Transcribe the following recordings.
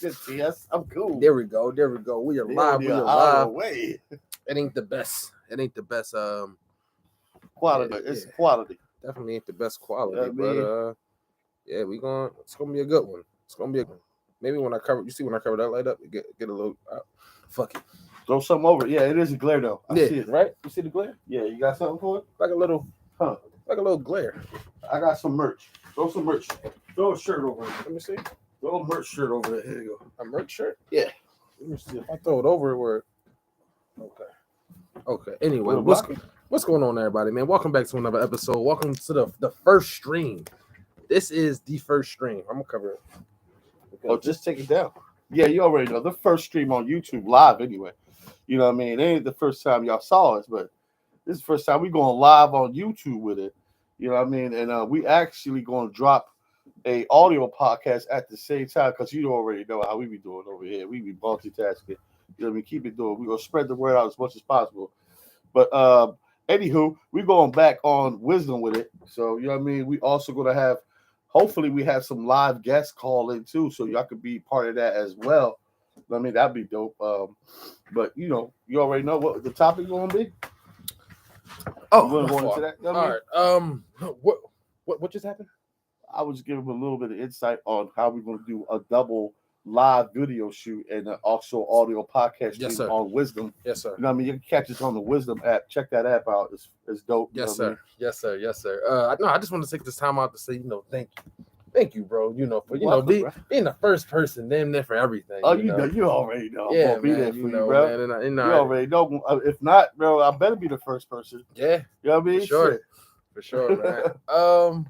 Yes, I'm cool. There we go. We are live. We are live. Away. It ain't the best. Quality. It's quality. Definitely ain't the best quality, Yeah, but yeah, it's gonna be a good one. Maybe when I cover that light up, get a little fuck it. Throw something over it. Yeah, it is a glare though. I see it. Right? You see the glare? Yeah, you got something for it? Like a little glare. I got some merch. Throw some merch. Throw a shirt over it. Let me see. Throw a merch shirt over there. Here you go. A merch shirt? Yeah. Let me see if I throw it over it where. Okay. Anyway, what's going on, everybody, man? Welcome back to another episode. Welcome to the first stream. This is the first stream. I'm gonna cover it. Oh, just take it down. Yeah, you already know. The first stream on YouTube live anyway. You know what I mean? It ain't the first time y'all saw us, but this is the first time we going live on YouTube with it. You know what I mean? And we actually going to drop a audio podcast at the same time because you already know how we be doing over here. We be multitasking. You know what I mean? Keep it doing. We're going to spread the word out as much as possible. But anywho, we're going back on Wisdom with it. So, you know what I mean? We also going to have, hopefully we have some live guests call in too, so y'all could be part of that as well. I mean, that'd be dope. But, you know, you already know what the topic going to be. Oh, going into that. You know all right. What just happened? I was giving a little bit of insight on how we're going to do a double live video shoot and also audio podcast stream on Wisdom. Yes, sir. You know what I mean? You can catch us on the Wisdom app. Check that app out. It's dope. Yes, sir. Yes, sir. Yes, sir. I just want to take this time out to say, thank you, bro. For being the first person, damn near for everything. Oh, you already know. Yeah, I'm gonna be there for you, bro. Man, and you already know. If not, bro, I better be the first person. Yeah, you know what I mean? For sure, man.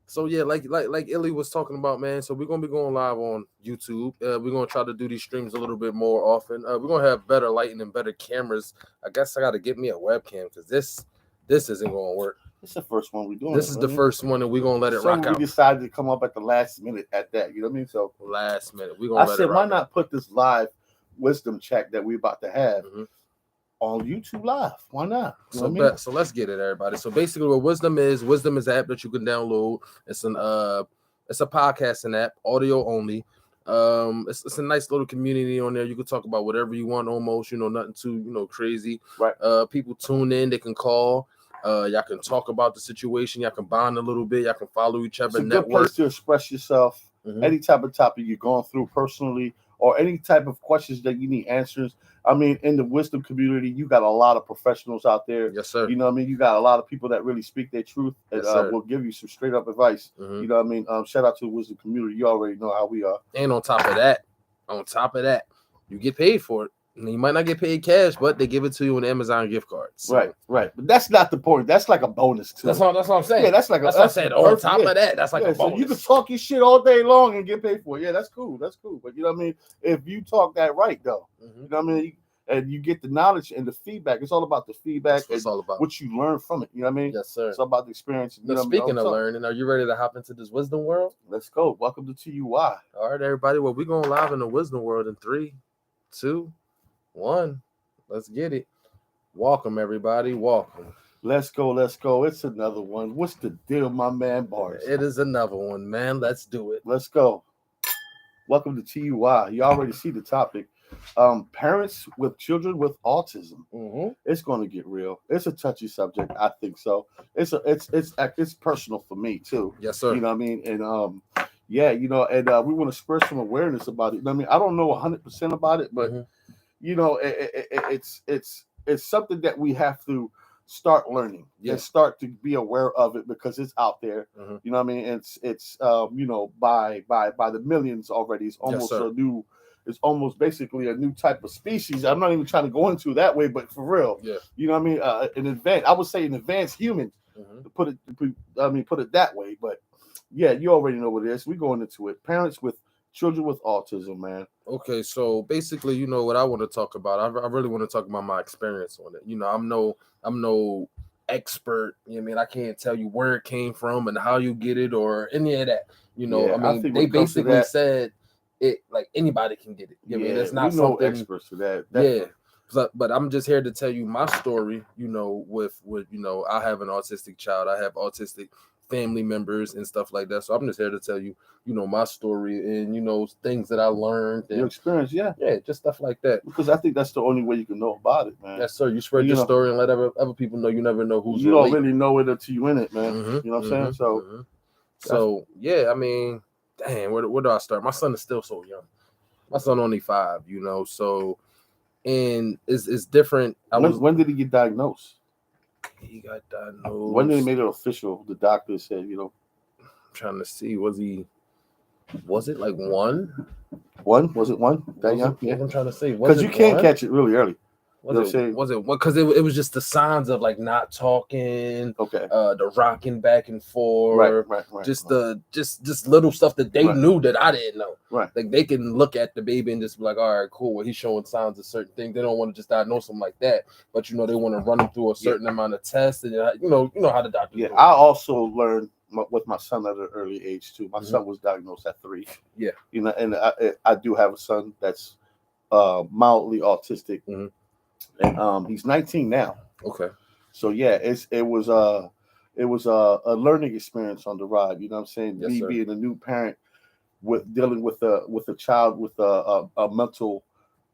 So yeah, like Illy was talking about, man. So we're gonna be going live on YouTube. We're gonna try to do these streams a little bit more often. We're gonna have better lighting and better cameras. I guess I got to get me a webcam because this isn't gonna work. It's the first one we're doing. This is the first one, and we're gonna let it rock out. We decided to come up at the last minute at that. You know what I mean? So last minute, we're gonna. I said, why not put this live Wisdom chat that we're about to have on YouTube Live? Why not? So let's get it, everybody. So basically, what Wisdom is an app that you can download. It's a podcasting app, audio only. It's a nice little community on there. You can talk about whatever you want, almost. Nothing too crazy. Right. People tune in. They can call. Y'all can talk about the situation. Y'all can bond a little bit. Y'all can follow each other. It's a good place to express yourself. Any type of topic you're going through personally, or any type of questions that you need answers. I mean, in the Wisdom community, you got a lot of professionals out there. Yes, sir. You know what I mean? You got a lot of people that really speak their truth and will give you some straight up advice. You know what I mean? Shout out to the Wisdom community. You already know how we are. And on top of that, you get paid for it. You might not get paid cash, but they give it to you on Amazon gift cards. So. Right. But that's not the point. That's like a bonus too. That's what I'm saying. Yeah, that's what I'm saying. On top of that, that's like a bonus. So you can talk your shit all day long and get paid for it. Yeah, that's cool. But you know what I mean? If you talk that right, though, you know what I mean? And you get the knowledge and the feedback. It's all about the feedback. It's all about what you learn from it. You know what I mean? Yes, sir. It's all about the experience. Speaking of learning, are you ready to hop into this Wisdom world? Let's go. Welcome to TUI. All right, everybody. Well, we're going live in the Wisdom world in 3, 2, 1. Let's get it. Welcome, everybody. Welcome. Let's go. It's another one. What's the deal, my man, Bars? It is another one, man. Let's do it. Let's go. Welcome to TUI. You already see the topic. Parents with children with autism. It's going to get real. It's a touchy subject. I think so. It's personal for me too. Yes, sir. You know what I mean? And we want to spread some awareness about it. I mean, I don't know 100% about it, but it's something that we have to start learning and start to be aware of it because it's out there. You know what I mean? It's by the millions already. It's almost it's almost basically a new type of species. I'm not even trying to go into that way, but for real, you know what I mean? I would say an advanced human, to put it that way. But yeah, you already know what it is. We're going into it. Parents with children with autism, man. Okay, so basically, what I want to talk about. I really want to talk about my experience on it. I'm no expert. You know what I mean? I can't tell you where it came from and how you get it or any of that. They basically said it like anybody can get it. You know what I mean? It's not something experts for that. Definitely. Yeah. But I'm just here to tell you my story, with I have an autistic child. I have autistic family members and stuff like that. So I'm just here to tell you, my story and things that I learned Your and experience, yeah. yeah, just stuff like that. Because I think that's the only way you can know about it, man. Yes, sir. You spread your story and let other people know. You never know who's you don't really know it until you in it, man. You know what I'm saying? So yeah, I mean, damn, where do I start? My son is still so young. My son only 5, so and it's different. When did he get diagnosed? He got diagnosed. When they made it official, the doctor said, I'm trying to see, was it like 1? Was it 1? That young? Yeah, I'm trying to see. Because you can't catch it really early. Was it because it was just the signs of like not talking, okay, the rocking back and forth, right, just little stuff that they knew that I didn't know. Right, like they can look at the baby and just be like, all right, cool. Well, he's showing signs of certain things. They don't want to just diagnose him like that, but they want to run him through a certain amount of tests, and you know how the doctor. Yeah, I also learned with my son at an early age too. My son was diagnosed at 3. Yeah, and I do have a son that's mildly autistic. And he's 19 now. Okay. So yeah, it was a learning experience on the ride. You know what I'm saying? Yes, Me sir. being a new parent with dealing with a child with a mental,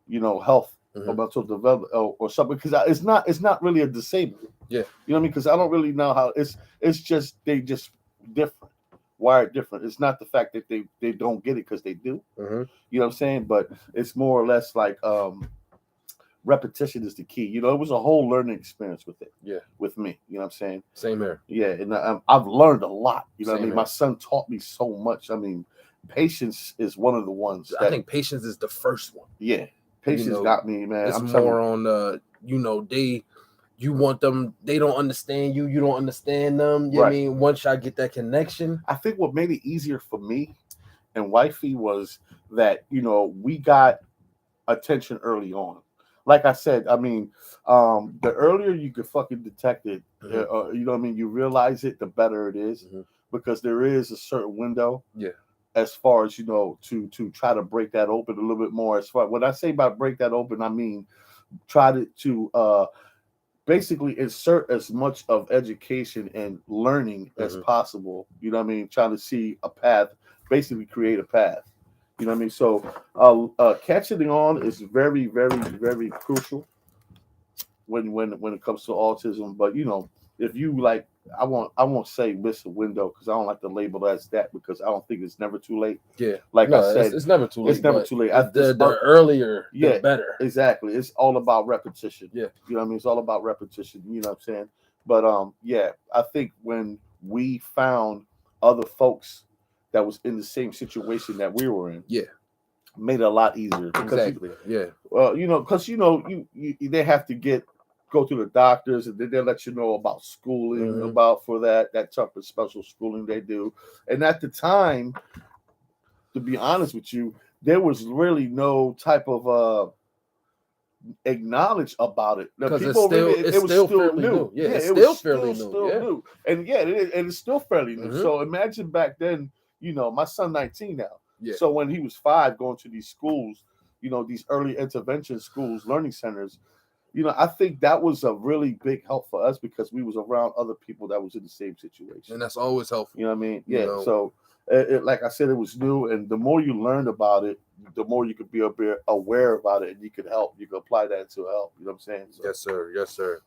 health or mental development or something, because it's not really a disabled. Yeah. You know what I mean? Because I don't really know how it's just they just different, wired different. It's not the fact that they don't get it because they do. You know what I'm saying? But it's more or less like repetition is the key. It was a whole learning experience with it. Yeah. With me. You know what I'm saying? Same here. Yeah. And I've learned a lot. You know what I mean? Here. My son taught me so much. I mean, patience is one of the ones. I think patience is the first one. Yeah. Patience got me, man. It's more on you want them, they don't understand you, you don't understand them. You know what I mean? Once I get that connection. I think what made it easier for me and wifey was that, we got attention early on. Like I said, I mean, the earlier you could fucking detect it, you know what I mean, you realize it, the better it is, because there is a certain window. Yeah. As far as to try to break that open a little bit more. As far when I say about break that open, I mean try to basically insert as much of education and learning as possible. You know what I mean? Trying to see a path, basically create a path. You know what I mean? So catching on is very, very, very crucial when it comes to autism. But if you like, I won't say miss a window, because I don't like to label it as that, because I don't think it's never too late. Yeah, I said, it's never too late. It's never too late. The earlier, the better. Exactly. It's all about repetition. Yeah, you know what I mean. It's all about repetition. You know what I'm saying? But I think when we found other folks that was in the same situation that we were in, made it a lot easier. Exactly. Because they have to go through the doctors, and then they let you know about schooling, about for that type of special schooling they do. And at the time, to be honest with you, there was really no type of acknowledge about it. Because it was still fairly new. Yeah, it's still fairly new. And it's still fairly new. So imagine back then, my son 19 now. Yeah. So when he was 5, going to these schools, these early intervention schools, learning centers, I think that was a really big help for us, because we was around other people that was in the same situation. And that's always helpful. You know what I mean? Yeah. So like I said, it was new, and the more you learned about it, the more you could be aware about it, and you could help. You could apply that to help. You know what I'm saying? So, yes, sir. Yes, sir.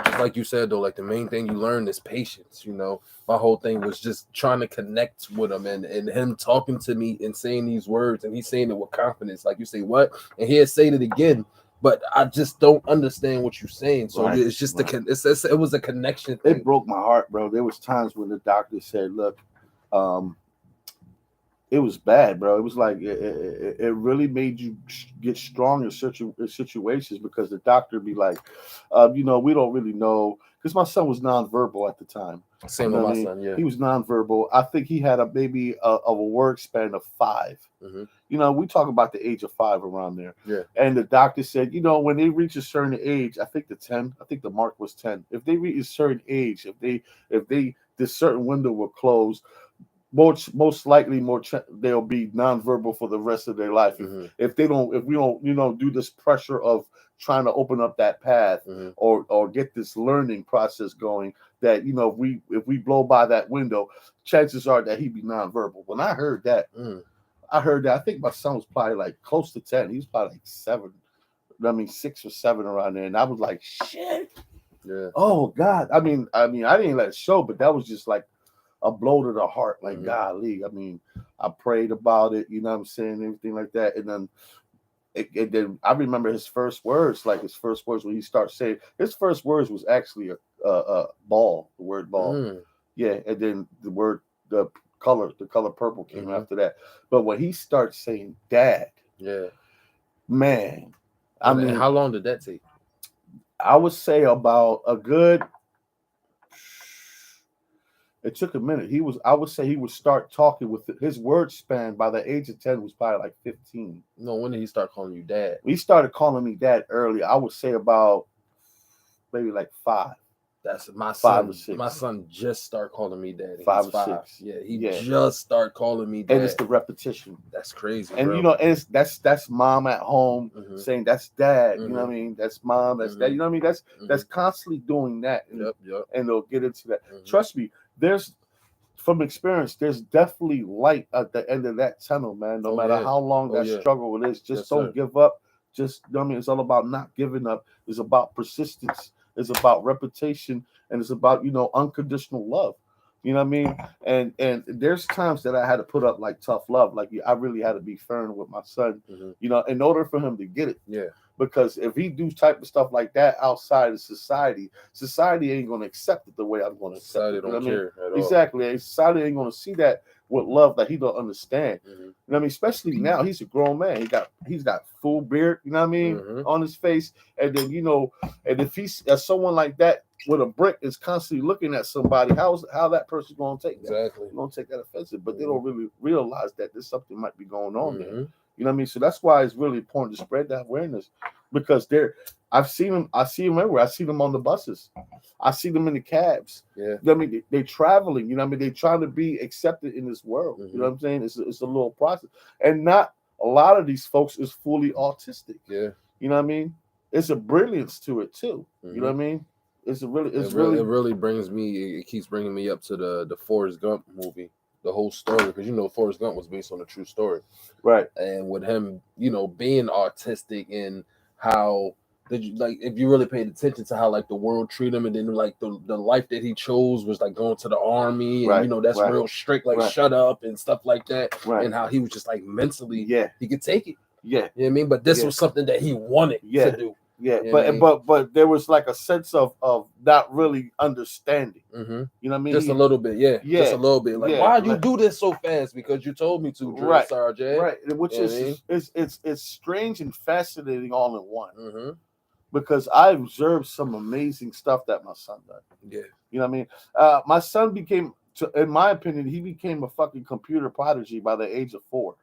Just like you said, though, like the main thing you learn is patience. My whole thing was just trying to connect with him, and him talking to me and saying these words, and he's saying it with confidence. Like, you say what, and he'll say it again, but I just don't understand what you're saying. So it's just it was a connection thing. It broke my heart, bro. There was times when the doctor said, "Look, it was bad, bro. It was like it really made you get strong in situations," because the doctor be like, we don't really know, because my son was nonverbal at the time. Same with my son. Yeah, he was nonverbal. I think he had maybe a word span of 5. We talk about the age of 5 around there. Yeah. And the doctor said, when they reach a certain age, I think the mark was 10. If they reach a certain age, if this certain window will close, most likely they'll be nonverbal for the rest of their life. If we don't do this pressure of trying to open up that path Mm-hmm. or get this learning process going. That if we blow by that window, chances are that he'd be nonverbal. When I heard that, I think my son was probably like close to 10. He was probably like 7. I mean 6 or 7 around there, and I was like, shit. Yeah. Oh God. I mean, I didn't let it show, but that was just like a blow to the heart. Like, golly. I mean, I prayed about it, you know what I'm saying, everything like that. And then then I remember his first words, when he starts saying his first words was actually a ball, the word ball. Yeah, and then the color purple came after that. But when he starts saying dad, man, I mean, how long did that take? I would say about a good. It took a minute. I would say he would start talking with his word span by the age of 10 was probably like 15. No, when did he start calling you dad? He started calling me dad early. I would say about maybe like 5. That's my 5 son. or 6. My son just started calling me daddy. 5 He's or 5. 6. Yeah, he just started calling me dad. And it's the repetition. That's crazy. And bro. and that's mom at home saying that's dad. You know what I mean? That's mom. That's dad. You know what I mean? That's constantly doing that. And, and they'll get into that. Trust me. From experience, there's definitely light at the end of that tunnel, man. No matter how long that struggle is, just don't give up. Just, you know what I mean, it's all about not giving up. It's about persistence. It's about repetition, and it's about unconditional love. You know what I mean? And there's times that I had to put up like tough love. Like I really had to be firm with my son. In order for him to get it. Yeah. Because if he do type of stuff like that outside of society ain't going to accept it the way I'm going to accept it. Don't care at all. Exactly. Society ain't going to see that with love that he don't understand. You know what I mean? Especially now, he's a grown man. He's got full beard, you know what I mean, on his face. And then, and if he's someone like that with a brick is constantly looking at somebody, how that person's going to take that? Exactly. They're going to take that offensive, but they don't really realize that there's something might be going on there. You know what I mean? So that's why it's really important to spread that awareness, because I see them everywhere. I see them on the buses. I see them in the cabs. Yeah. You know what I mean? They're traveling. You know what I mean? They're trying to be accepted in this world. You know what I'm saying? It's a little process. And not a lot of these folks is fully autistic. Yeah. You know what I mean? It's a brilliance to it too. You know what I mean? It really brings me. It keeps bringing me up to the Forrest Gump movie. The whole story, because Forrest Gump was based on a true story, right? And with him, being autistic, and how if you really paid attention to how the world treated him, and then the life that he chose was going to the army, and that's real strict, shut up and stuff like that, and how he was just mentally, he could take it, you know what I mean? But this was something that he wanted to do. Yeah, but there was a sense of not really understanding. You know what I mean? Just a little bit, just a little bit. Why you do this so fast? Because you told me to, right, Sergeant. Right, which it's strange and fascinating all in one. Because I observed some amazing stuff that my son did. Yeah, you know what I mean? My son became, in my opinion, he became a fucking computer prodigy by the age of 4.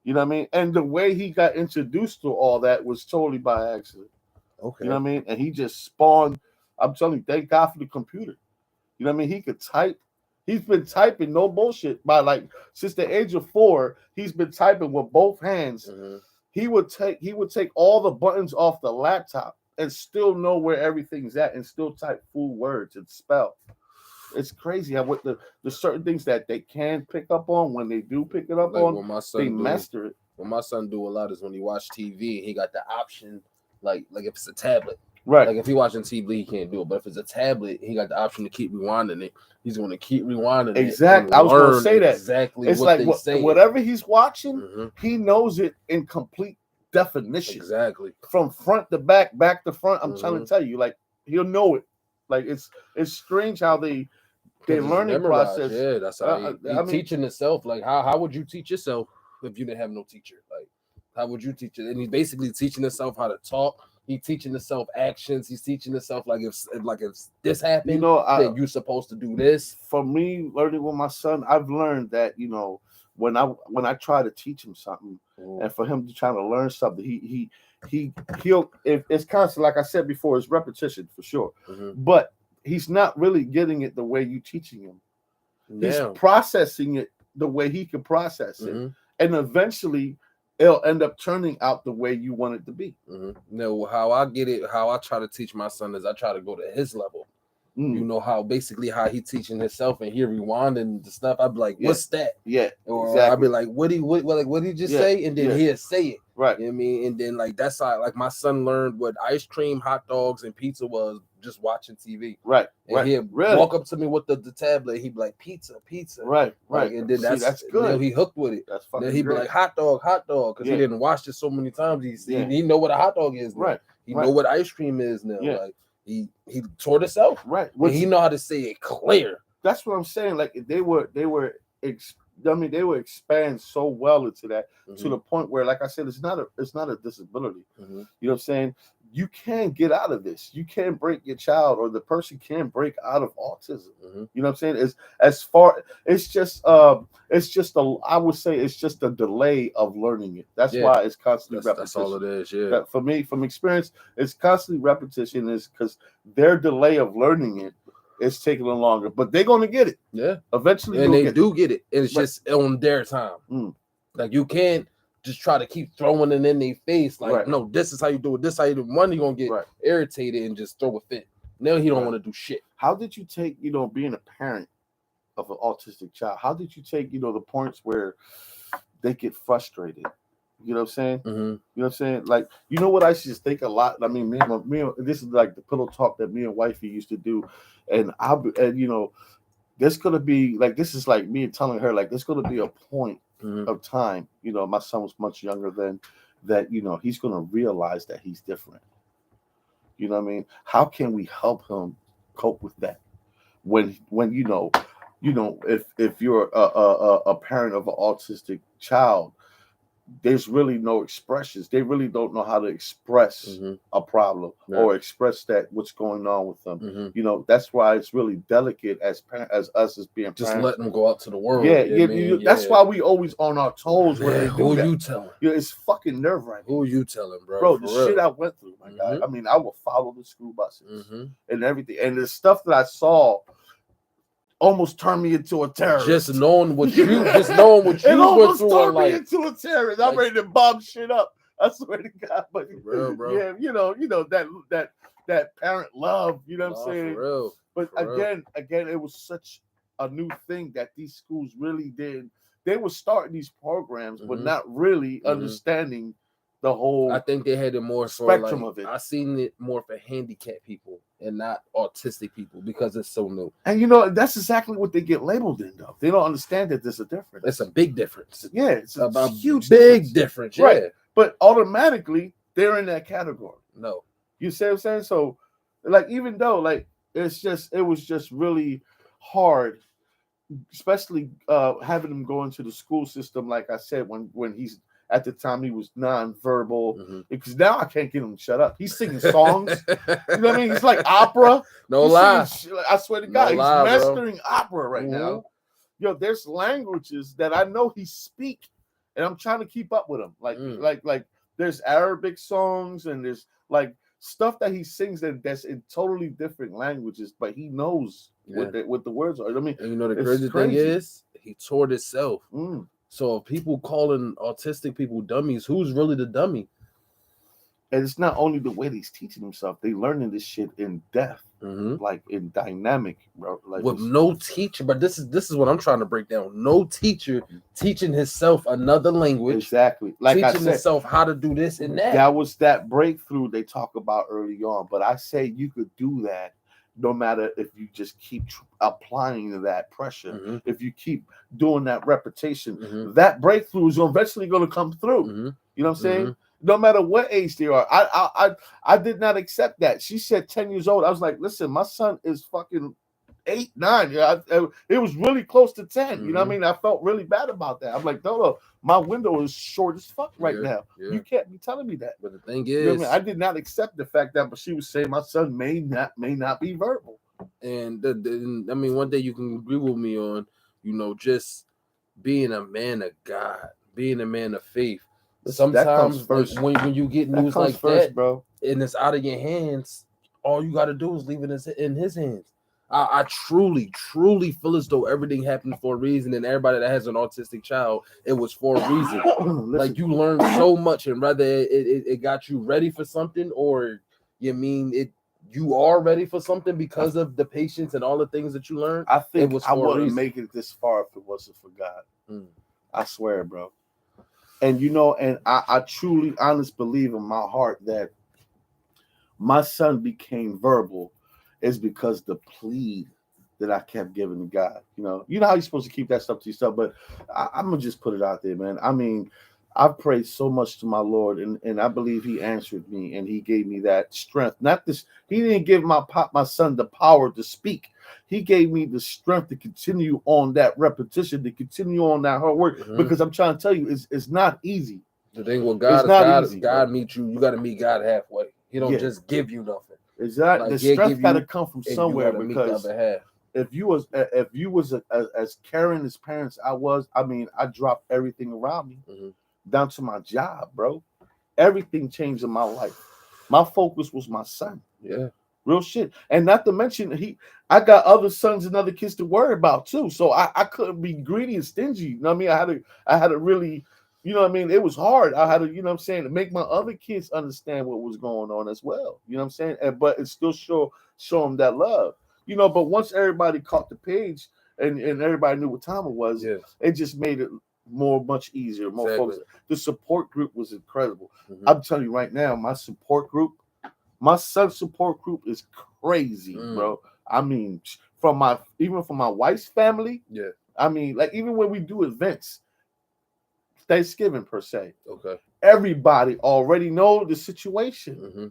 You know what I mean? And the way he got introduced to all that was totally by accident. Okay. You know what I mean? And he just spawned. I'm telling you, thank God for the computer. You know what I mean? He could type. He's been typing, no bullshit, since the age of 4. He's been typing with both hands. He would take all the buttons off the laptop and still know where everything's at and still type full words and spell. It's crazy how what the certain things that they can pick up on, when they do pick it up on, they master it. What my son do a lot is when he watch TV, he got the option, like if it's a tablet. Right. Like if he watching TV, he can't do it. But if it's a tablet, he got the option to keep rewinding it. He's going to keep rewinding it. Exactly. I was going to say that. Exactly. It's what they say. Whatever he's watching, he knows it in complete definition. Exactly. From front to back, back to front. I'm trying to tell you, he'll know it. It's strange how their learning process. Yeah, that's how he teaching himself. How would you teach yourself if you didn't have no teacher? How would you teach it? And he's basically teaching himself how to talk. He's teaching himself actions. He's teaching himself if this happened, then you're supposed to do this. For me, learning with my son, I've learned that when I try to teach him something, and for him to try to learn something, he'll. It's constant, like I said before, it's repetition for sure. But he's not really getting it the way you teaching him. He's processing it the way he can process it, and eventually it'll end up turning out the way you want it to be. No, how I get it, how I try to teach my son is I try to go to his level. You know how basically how he teaching himself and he rewinding the stuff. I'd be like, "What's that?" Yeah, or exactly. I'd be like, "What did he just say?" And then he'll say it. Right. You know what I mean? And then like that's how like my son learned what ice cream, hot dogs, and pizza was just watching TV. Right. And he'd walk up to me with the tablet. He'd be like, "Pizza, pizza." Right. Like, and then that's good. You know, he hooked with it. That's fucking then he'd be like, "Hot dog," because he didn't watch it so many times. He know what a hot dog is now. Right. He know what ice cream is now. Yeah. Like he taught himself. Right. And he know how to say it clear. That's what I'm saying. Like they would expand so well into that to the point where, like I said, it's not a disability. You know what I'm saying? You can get out of this. You can break your child, or the person can break out of autism. You know what I'm saying? It's just I would say it's just a delay of learning it. That's why it's constantly repetition. That's all it is. Yeah. For me, from experience, it's constantly repetition. Is because their delay of learning it is taking them longer, but they're going to get it. Yeah, eventually, and they do get it. It's just on their time. Like you can't just try to keep throwing it in their face. Like, no, this is how you do it. This is how you do it. One, you're gonna get irritated and just throw a fit. Now he don't want to do shit. How did you take, being a parent of an autistic child? How did you take, the points where they get frustrated? You know what I'm saying? You know what I'm saying? Like, what I just think a lot. I mean, me and this is like the pillow talk that me and wifey used to do, and there's gonna be like, this is like me telling her, like, there's gonna be a point of time. My son was much younger than that. He's gonna realize that he's different. You know what I mean? How can we help him cope with that? When if you're a parent of an autistic child, there's really no expressions. They really don't know how to express a problem or express that what's going on with them. That's why it's really delicate as us as being just parents. let them go out to the world. That's why we always on our toes when they do who that. You telling? It's fucking nerve wracking. Who you telling, bro? Bro, the shit I went through, my guy. I mean, I will follow the school buses and everything, and the stuff that I saw almost turned me into a terrorist. Just knowing what you went through. Turned me into a terrorist. I'm ready to bomb shit up. I swear to God. But real, bro. Yeah, that parent love. You know what I'm saying? For real. But again, it was such a new thing that these schools really did. They were starting these programs, but not really understanding the whole. I think they had it more spectrum of it. I seen it more for handicapped people and not autistic people because it's so new. And that's exactly what they get labeled in, though. They don't understand that there's a difference. It's a big difference. Yeah, it's a huge big difference. Yeah. Right. But automatically they're in that category. No. You see what I'm saying? So like, even though like it was just really hard, especially having him go into the school system, like I said, when he's at the time he was nonverbal, because now I can't get him to shut up. He's singing songs. You know what I mean? He's like opera. No lie. I swear to God, he's mastering opera right now. There's languages that I know he speak, and I'm trying to keep up with him. Like there's Arabic songs and there's like stuff that he sings that's in totally different languages, but he knows what the words are. I mean, and the crazy thing is, he taught himself. So if people calling autistic people dummies, who's really the dummy? And it's not only the way he's teaching himself; they learning this shit in depth, like in dynamic, bro. Like with no teacher. But this is what I'm trying to break down. No teacher teaching himself another language. Exactly. Like teaching I said, himself how to do this and that. That was that breakthrough they talk about early on. But I say you could do that no matter if you just keep applying that pressure. If you keep doing that repetition, that breakthrough is eventually going to come through. You know what I'm saying? No matter what age they are. I did not accept that. She said 10 years old. I was like, listen, my son is fucking 8, 9. It was really close to 10. You know what I mean? I felt really bad about that. I'm like, no, my window is short as fuck right now. You can't be telling me that. But the thing is, you know what I mean? I did not accept the fact that, but she was saying my son may not be verbal. And I mean, one day you can agree with me on, just being a man of God, being a man of faith. Sometimes when you get news like that, bro, and it's out of your hands, all you got to do is leave it in his hands. I truly feel as though everything happened for a reason, and everybody that has an autistic child, it was for a reason. Listen, Like you learned so much, and whether it got you ready for something, or you are ready for something because of the patience and all the things that you learned. I think it was I for a wouldn't reason. make it this far if it wasn't for God. Mm. I swear, bro. And and I truly, honest believe in my heart that my son became verbal is because the plea that I kept giving to God. You know how you're supposed to keep that stuff to yourself, but I'm gonna just put it out there, man. I mean, I've prayed so much to my Lord, and I believe He answered me, and He gave me that strength. Not this, He didn't give my son the power to speak. He gave me the strength to continue on that repetition, to continue on that hard work. Mhm. Because I'm trying to tell you, it's not easy. The thing with It's God not is easy, God bro. meet you. You got to meet God halfway. He don't Yeah. just give you nothing. Exactly. Like, The he'll strength give got to you, come from and you somewhere, gotta meet the because other half. if you was as caring as parents I was, I mean, I dropped everything around me, Mhm. down to my job, bro. Everything changed in my life. My focus was my son. Yeah. Real shit. And not to mention, I got other sons and other kids to worry about too. So I couldn't be greedy and stingy. You know what I mean? I had to really, you know what I mean? It was hard. I had to, you know what I'm saying, to make my other kids understand what was going on as well. You know what I'm saying? But it still show them that love. But once everybody caught the page and everybody knew what time it was, Yeah. it just made it much easier, more Exactly. focused. The support group was incredible. Mhm. I'm telling you right now, my son's support group is crazy, bro. I mean, even from my wife's family. Yeah. I mean, like, even when we do events, Thanksgiving per se, Okay. everybody already know the situation. Mm-hmm.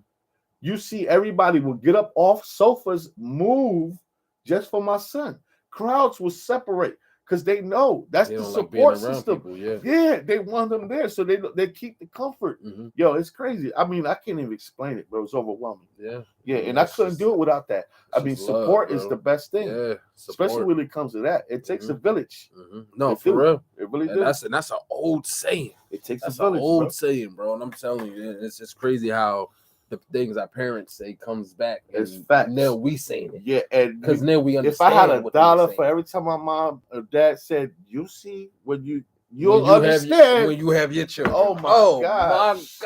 You see, everybody will get up off sofas, move just for my son. Crowds will separate because they know that's They the don't like being support around system. people. Yeah. Yeah, they want them there, so they keep the comfort. Mm-hmm. Yo, it's crazy. I mean, I can't even explain it, bro. It's overwhelming. Yeah. Yeah, and I couldn't do it without that. I mean, support is the best thing. Yeah, especially when it comes to that. It takes a village. Mm-hmm. No, It for do. real. It really And does. that's an old saying. It takes That's a village, an old bro. saying, bro. And I'm telling you, it's just crazy how the things our parents say comes back. It's And facts. now we saying it. Yeah, and because now we if understand. I had what $1 they were for saying. every time my mom or dad said, "You see, when you'll When you understand when you have your children." Oh my gosh.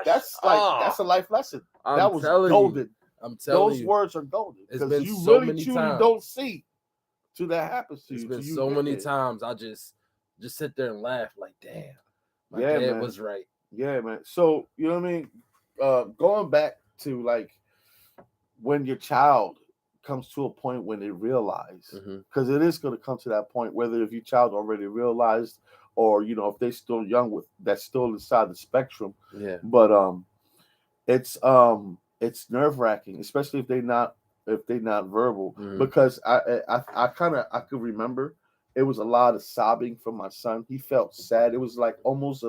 That's that's a life lesson. I'm was telling golden. I'm telling Those you. words are golden It's because been you so really many truly times. don't see till that happens to It's you. been till you so get many there. times I just sit there and laugh like, damn, my Yeah, dad man. was right. Yeah, man. So you know what I mean? Going back to like when your child comes to a point when they realize, because it is going to come to that point, whether if your child already realized or if they're still young that's still inside the spectrum. Yeah. But it's nerve wracking, especially if they're not verbal, because I could remember it was a lot of sobbing from my son. He felt sad. It was like almost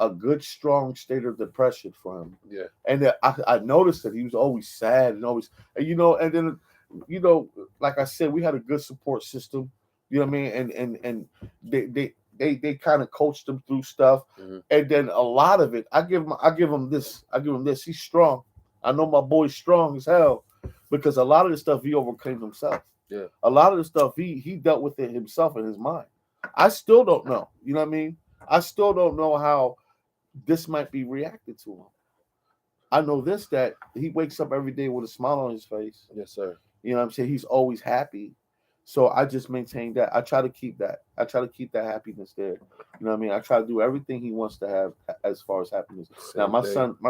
a good strong state of depression for him. Yeah. And I noticed that he was always sad and always, and then like I said, we had a good support system. You know what I mean? And they kind of coached him through stuff. And then a lot of it, I give him this. He's strong. I know my boy's strong as hell because a lot of the stuff he overcame himself. Yeah. A lot of the stuff he dealt with it himself in his mind. I still don't know. You know what I mean? I still don't know how this might be reacted to him. I know this, that he wakes up every day with a smile on his face. Yes, sir. You know what I'm saying? He's always happy. So I just maintain that. I try to keep that. I try to keep that happiness there. You know what I mean? I try to do everything he wants to have as far as happiness. Now my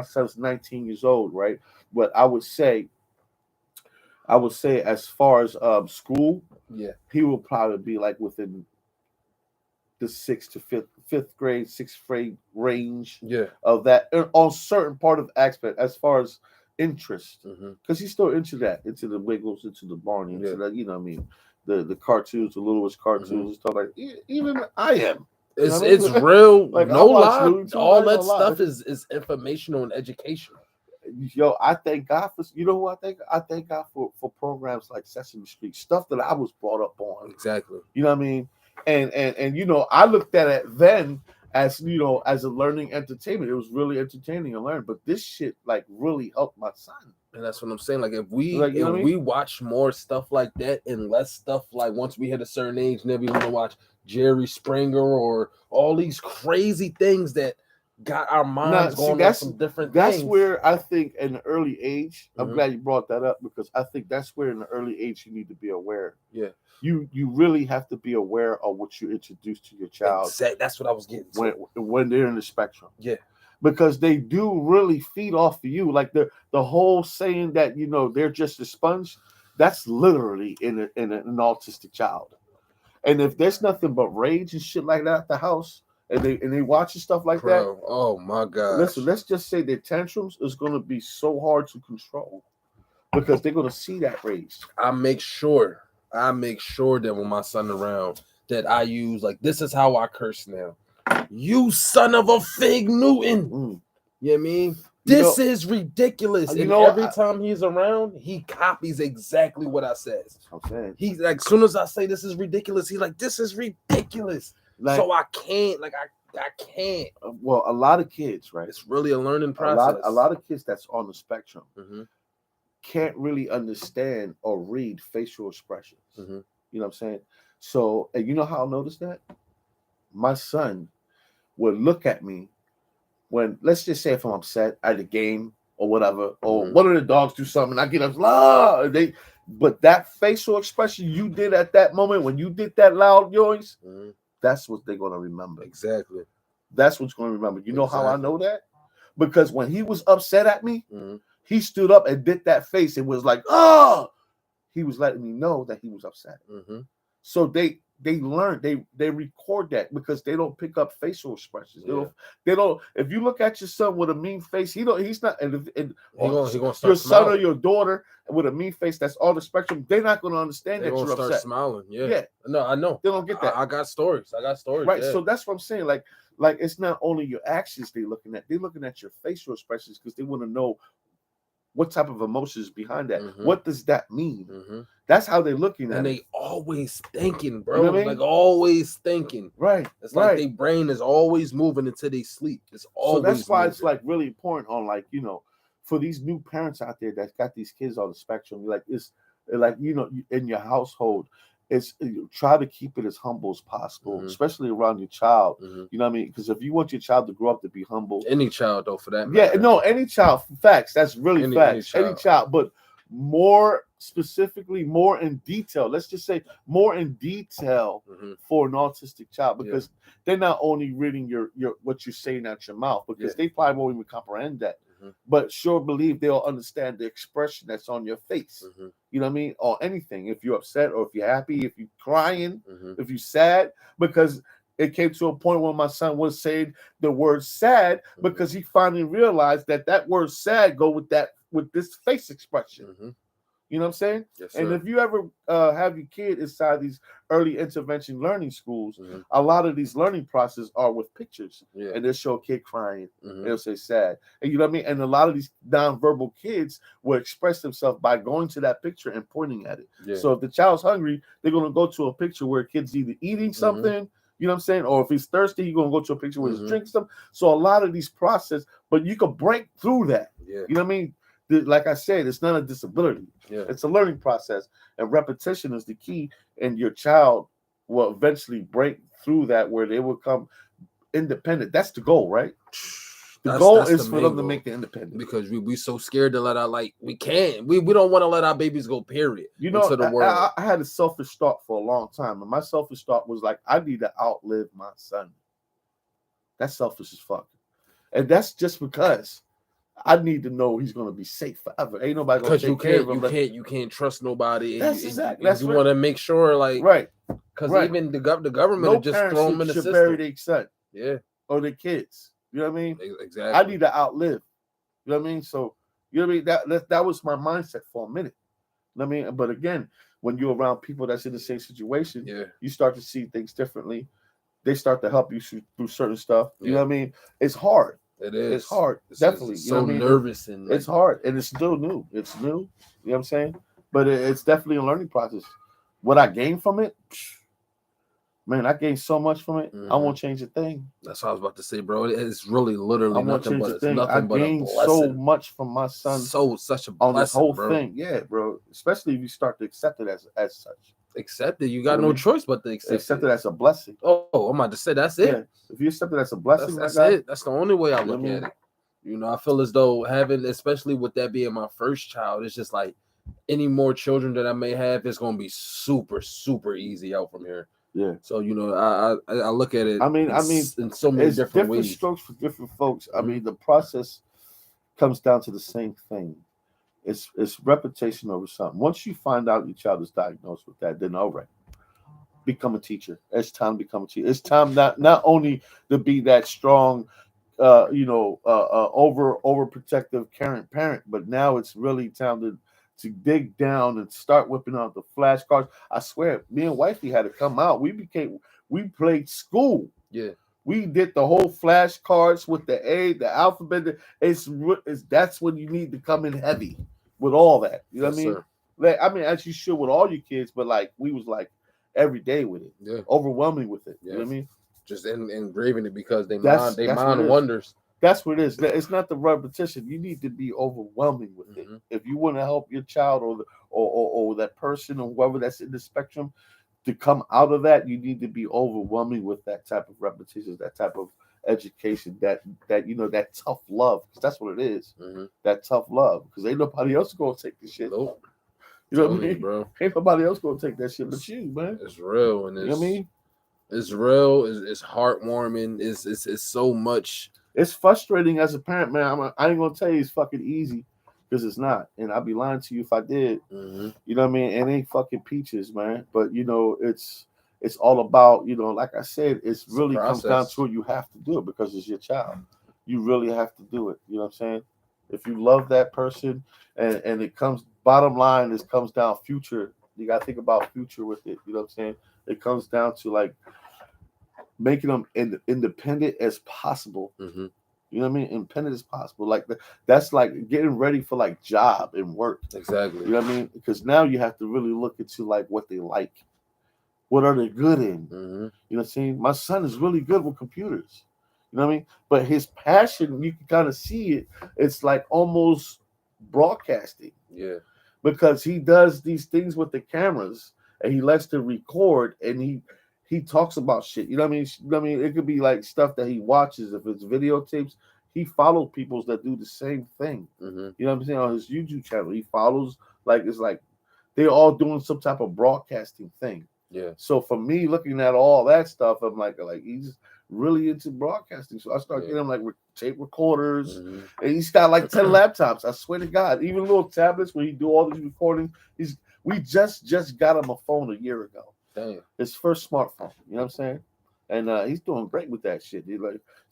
son's 19 years old, right? But I would say as far as school, yeah, he will probably be like within the 6th to 5th grade, 6th grade range. Yeah. Of that on certain part of aspect as far as interest, because he's still into the Wiggles, into the Barney, into that. You know what I mean? The cartoons, the littlest cartoons, and stuff like. Even I am. It's real. Like, no lie. Too, all that stuff is informational and educational. Yo, I thank God for who I thank. I thank God for programs like Sesame Street, stuff that I was brought up on. Exactly. You know what I mean? And I looked at it then as as a learning entertainment. It was really entertaining to learn. But this shit like really helped my son. And that's what I'm saying. Like if we Like, you know what I mean? we watch more stuff like that and less stuff like once we hit a certain age, maybe we want to watch Jerry Springer or all these crazy things that got our minds going on some different That's things. where I think in the early age, I'm Mhm. glad you brought that up because I think that's where in the early age you need to be aware. Yeah. You really have to be aware of what you introduce to your child That's what I was getting to. when they're in the spectrum. Yeah. Because they do really feed off of you. Like the whole saying that, you know, they're just a sponge, that's literally in an autistic child. And if there's nothing but rage and shit like that at the house, and they watching stuff like Bro, oh my god. listen, let's just say their tantrums is going to be so hard to control because they're going to see that rage. I make sure that when my son around that I use like this is how I curse now. You son of a fig Newton. Mm. You know what I mean? You This know- is ridiculous. you And know, every time he's around, he copies exactly what I says. That's what I'm saying. He's like, as soon as I say this is ridiculous, he's like, this is ridiculous. Like, So I can't, like I can't. well, a lot of kids, right? It's really a learning process. A lot of kids that's on the spectrum Mhm. can't really understand or read facial expressions. Mhm. You know what I'm saying? So, and you know how I noticed that? My son would look at me when, let's just say, if I'm upset at the game or whatever, or Mhm. one of the dogs do something, I get up, ah, but that facial expression you did at that moment when you did that loud noise, Mhm. that's what they're gonna remember. Exactly. That's what's gonna remember. You know how I Exactly. know that? Because when he was upset at me, Mhm. he stood up and did that face and was like, oh, he was letting me know that he was upset. Mhm. So they learn, they record that because they don't pick up facial expressions. They don't. If you look at your son with a mean face, he's not. And He gonna start your son or smiling. your daughter with a mean face that's on the spectrum, they're not going to understand They're that gonna you're start upset. smiling. Yeah. Yeah. No, I know. They don't get that. I got stories. Right. Yeah. So that's what I'm saying. Like it's not only your actions they're looking at your facial expressions because they want to know what type of emotions behind that. Mhm. What does that mean? Mhm. That's how they're looking at And it. they always thinking, bro. You know what I mean? Like always thinking. Right. It's like right. their brain is always moving until they sleep. It's So always that's why moving. it's like really important on like, you know, for these new parents out there that's got these kids on the spectrum, like it's like, you know, in your household, it's try to keep it as humble as possible, Mhm. especially around your child. Mhm. You know what I mean? Because if you want your child to grow up to be humble, Any child though, for that yeah, matter. no, any child, facts. That's really Any facts. Any child. child, but more specifically, more in detail. Let's just say more in detail Mhm. for an autistic child because they're not only reading your what you're saying out your mouth because Yeah. they probably won't even comprehend that, Mhm. but sure believe they'll understand the expression that's on your face. Mhm. You know what I mean? Or anything. If you're upset or if you're happy, if you're crying, Mhm. if you're sad, because it came to a point where my son was saying the word sad because he finally realized that word sad go with this face expression. Mhm. You know what I'm saying? Yes, And sir. if you ever have your kid inside these early intervention learning schools, Mhm. a lot of these learning processes are with pictures, Yeah. and they'll show a kid crying, Mhm. they'll say sad, and you know what I mean. And a lot of these nonverbal kids will express themselves by going to that picture and pointing at it. Yeah. So if the child's hungry, they're gonna go to a picture where a kid's either eating something. You know what I'm saying? Or if he's thirsty, you're gonna go to a picture where he's Mhm. drinking something. So a lot of these processes, but you can break through that. Yeah. You know what I mean? Like I said, it's not a disability. Yeah. It's a learning process, and repetition is the key. And your child will eventually break through that, where they will become independent. That's the goal, right? The goal That's is the for main them to goal. make it independent. Because we so scared to let our we can't. We don't want to let our babies go, period. You know, into the world. I had a selfish thought for a long time, and my selfish thought was like, I need to outlive my son. That's selfish as fuck, and that's just because I need to know he's gonna be safe forever. Ain't nobody gonna Because take care of him. you can't trust nobody. That's exactly. That's you right. want to make sure, like, Right. because right. even the government No will just parents throw them in the should bury system. their son Yeah, or their kids. You know what I mean? exactly. I need to outlive. You know what I mean? So you know what I mean? That was my mindset for a minute. You know what I mean? But again, when you're around people that's in the same situation, Yeah, you start to see things differently. They start to help you through certain stuff. You know what I mean? It's hard. it is. It's hard. Definitely. It's You know so what I mean? nervous and It's hard, and it's still new. It's new. You know what I'm saying? But it's definitely a learning process. What I gained from it, Man, I gained so much from it. I Mhm. won't change a thing. That's what I was about to say, bro. It's really I literally won't nothing change but a it's thing. I nothing but a gained so blessing. much from my son Such a on this blessing, whole bro. thing. Yeah, bro. Especially if you start to accept it as such. Accept it. You You got know no what I mean? choice but to accept Accept it. it as a blessing. Oh, I'm about to say that's it. Yeah. If you accept it as a blessing, my That's guy, it. That's the only way I you know look what I at mean? it. You know, I feel as though having, especially with that being my first child, it's just like any more children that I may have, it's gonna be super, super easy out from here. Yeah. So you know, I look at it. I mean, in so many it's different different ways. strokes for different folks. I Mhm. mean, the process comes down to the same thing. It's repetition over something. Once you find out your child is diagnosed with that, then all right, become a teacher. It's time to become a teacher. It's time not only to be that strong, overprotective, caring parent, but now it's really time to dig down and start whipping out the flashcards. I swear, me and wifey had to come out. We played school. Yeah, We did the whole flashcards with the the alphabet. It's that's when you need to come in heavy with all that. You know what I yes, mean? sir. Like, I mean, as you should with all your kids, but like we was like every day with it, Yeah, overwhelming with it. You know yeah. what I mean? Just engraving it because That's they that's what mind it is. wonders. That's what it is. It's not the repetition. You need to be overwhelming with it. Mhm. If you want to help your child or that person or whoever that's in the spectrum to come out of that, you need to be overwhelming with that type of repetition, that type of education, that tough love. Because that's what it is. Mhm. That tough love. Because ain't nobody else gonna take the shit. Nope. You know what I Telling you, mean? bro. Ain't nobody else gonna take that shit but you, man. It's real and You know what I mean? it's real. It's heartwarming. It's so much. It's frustrating as a parent, man. I ain't gonna tell you it's fucking easy because it's not, and I'd be lying to you if I did. Mhm. You know what I mean? It ain't fucking peaches, man. But it's all about, like I said, it's It's a really comes down process. to it. You have to do it because it's your child. You really have to do it. You know what I'm saying? If you love that person, and it comes bottom line, this comes down future. You gotta think about future with it. You know what I'm saying? It comes down to like making them independent as possible. Mhm. You know what I mean? Independent as possible. Like that's like getting ready for like job and work. Exactly. You know what I mean? Because now you have to really look into like what they like. What are they good in? Mhm. You know what I'm saying? My son is really good with computers. You know what I mean? But his passion, you can kind of see it. It's like almost broadcasting Yeah. because he does these things with the cameras and he likes to record and he talks about shit. You know what I mean? It could be like stuff that he watches. If it's videotapes, he follows people that do the same thing. Mhm. You know what I'm saying? On his YouTube channel, he follows it's like they're all doing some type of broadcasting thing. Yeah. So for me, looking at all that stuff, I'm like he's really into broadcasting. So I start getting him like tape recorders, Mhm. and he's got like 10 laptops. I swear to God, even little tablets where he do all these recordings. We just got him a phone a year ago. Damn. His first smartphone. You know what I'm saying? And he's doing great with that shit. He's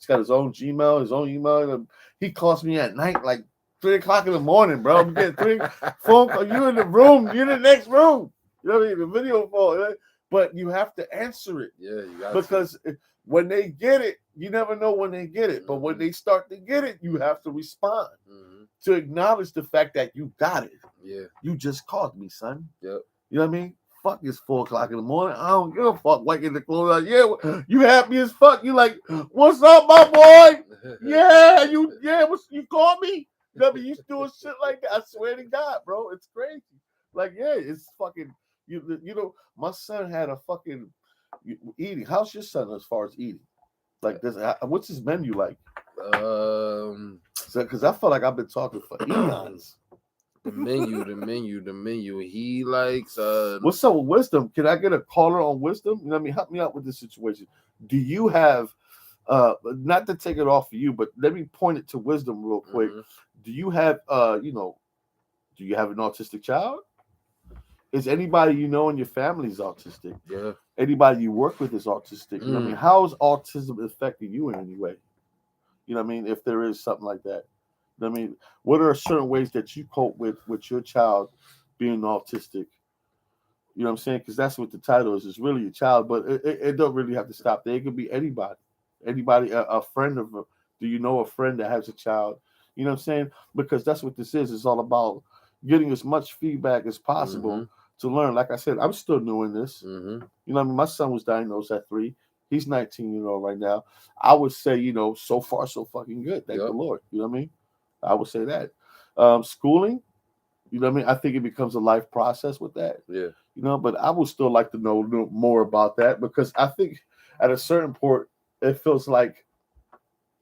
got his own Gmail, his own email. And he calls me at night like 3 o'clock in the morning, bro. I'm getting 3 phone call. You in the room? You in the next room? You know what I mean? The video phone. Right? But you have to answer it. Yeah, you got because when they get it, you never know when they get it. But when they start to get it, you have to respond to acknowledge the fact that you got it. Yeah. You just called me, son. Yep. You know what I mean? Fuck, it's 4 o'clock in the morning. I don't give a fuck. Waking the clothes out. Yeah, you happy as fuck. You like, what's up, my boy? Yeah, you called me? You doing shit like that. I swear to God, bro. It's crazy. Like, yeah, it's fucking, my son had a fucking eating. How's your son as far as eating? Like this, what's his menu like? Because I feel like I've been talking for eons. The menu. He likes What's up with wisdom? Can I get a caller on wisdom? You know what I mean? Help me out with this situation. Do you have not to take it off for you, but let me point it to wisdom real quick. Do you have do you have an autistic child? Is anybody you know in your family is autistic? Yeah. Anybody you work with is autistic. You know what I mean? How is autism affecting you in any way? You know what I mean? If there is something like that. I mean, what are certain ways that you cope with your child being autistic? You know what I'm saying? Because that's what the title is. It's really a child, but it don't really have to stop there. It could be anybody. A friend of a, do you know a friend that has a child? You know what I'm saying? Because that's what this is. It's all about getting as much feedback as possible to learn. Like I said, I'm still new in this. Mm-hmm. You know, I mean, my son was diagnosed at 3. He's 19 years old right now. I would say, so far so fucking good. Thank the Yep. Lord. You know what I mean? I would say that. Schooling, you know what I mean? I think it becomes a life process with that. Yeah. But I would still like to know more about that because I think at a certain point it feels like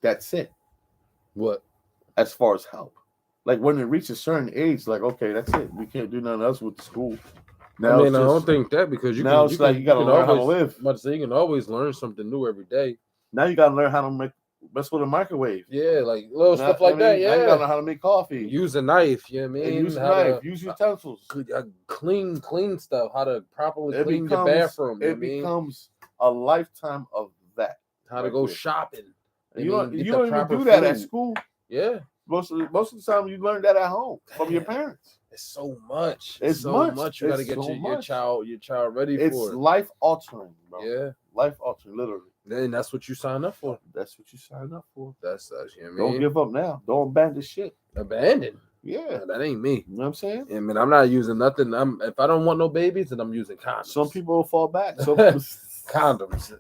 that's it What? as far as help. Like when it reaches a certain age, like okay, that's it. We can't do nothing else with the school. I mean, I don't think that because you now can, it's like you gotta learn how to live. But say you can always learn something new every day. Now you gotta learn how to mess with a microwave. Yeah, like little stuff like that. Yeah, now you gotta know how to make coffee. Use a knife. You know what I mean? Use a knife. Use utensils. Clean stuff. How to properly clean your bathroom. It becomes a lifetime of that. How to go shopping. You don't even do that at school. Yeah. Most of the time you learn that at home from your parents. It's so much. It's so much. You got to get your child ready for it. It's life altering, bro. Yeah. Life altering, literally. Then that's what you sign up for. That's what you sign up for. That's you know what I mean? Don't give up now. Don't abandon shit. Abandon? Yeah. That ain't me. You know what I'm saying? I mean, I'm not using nothing. If I don't want no babies, then I'm using condoms. Some people will fall back. Condoms.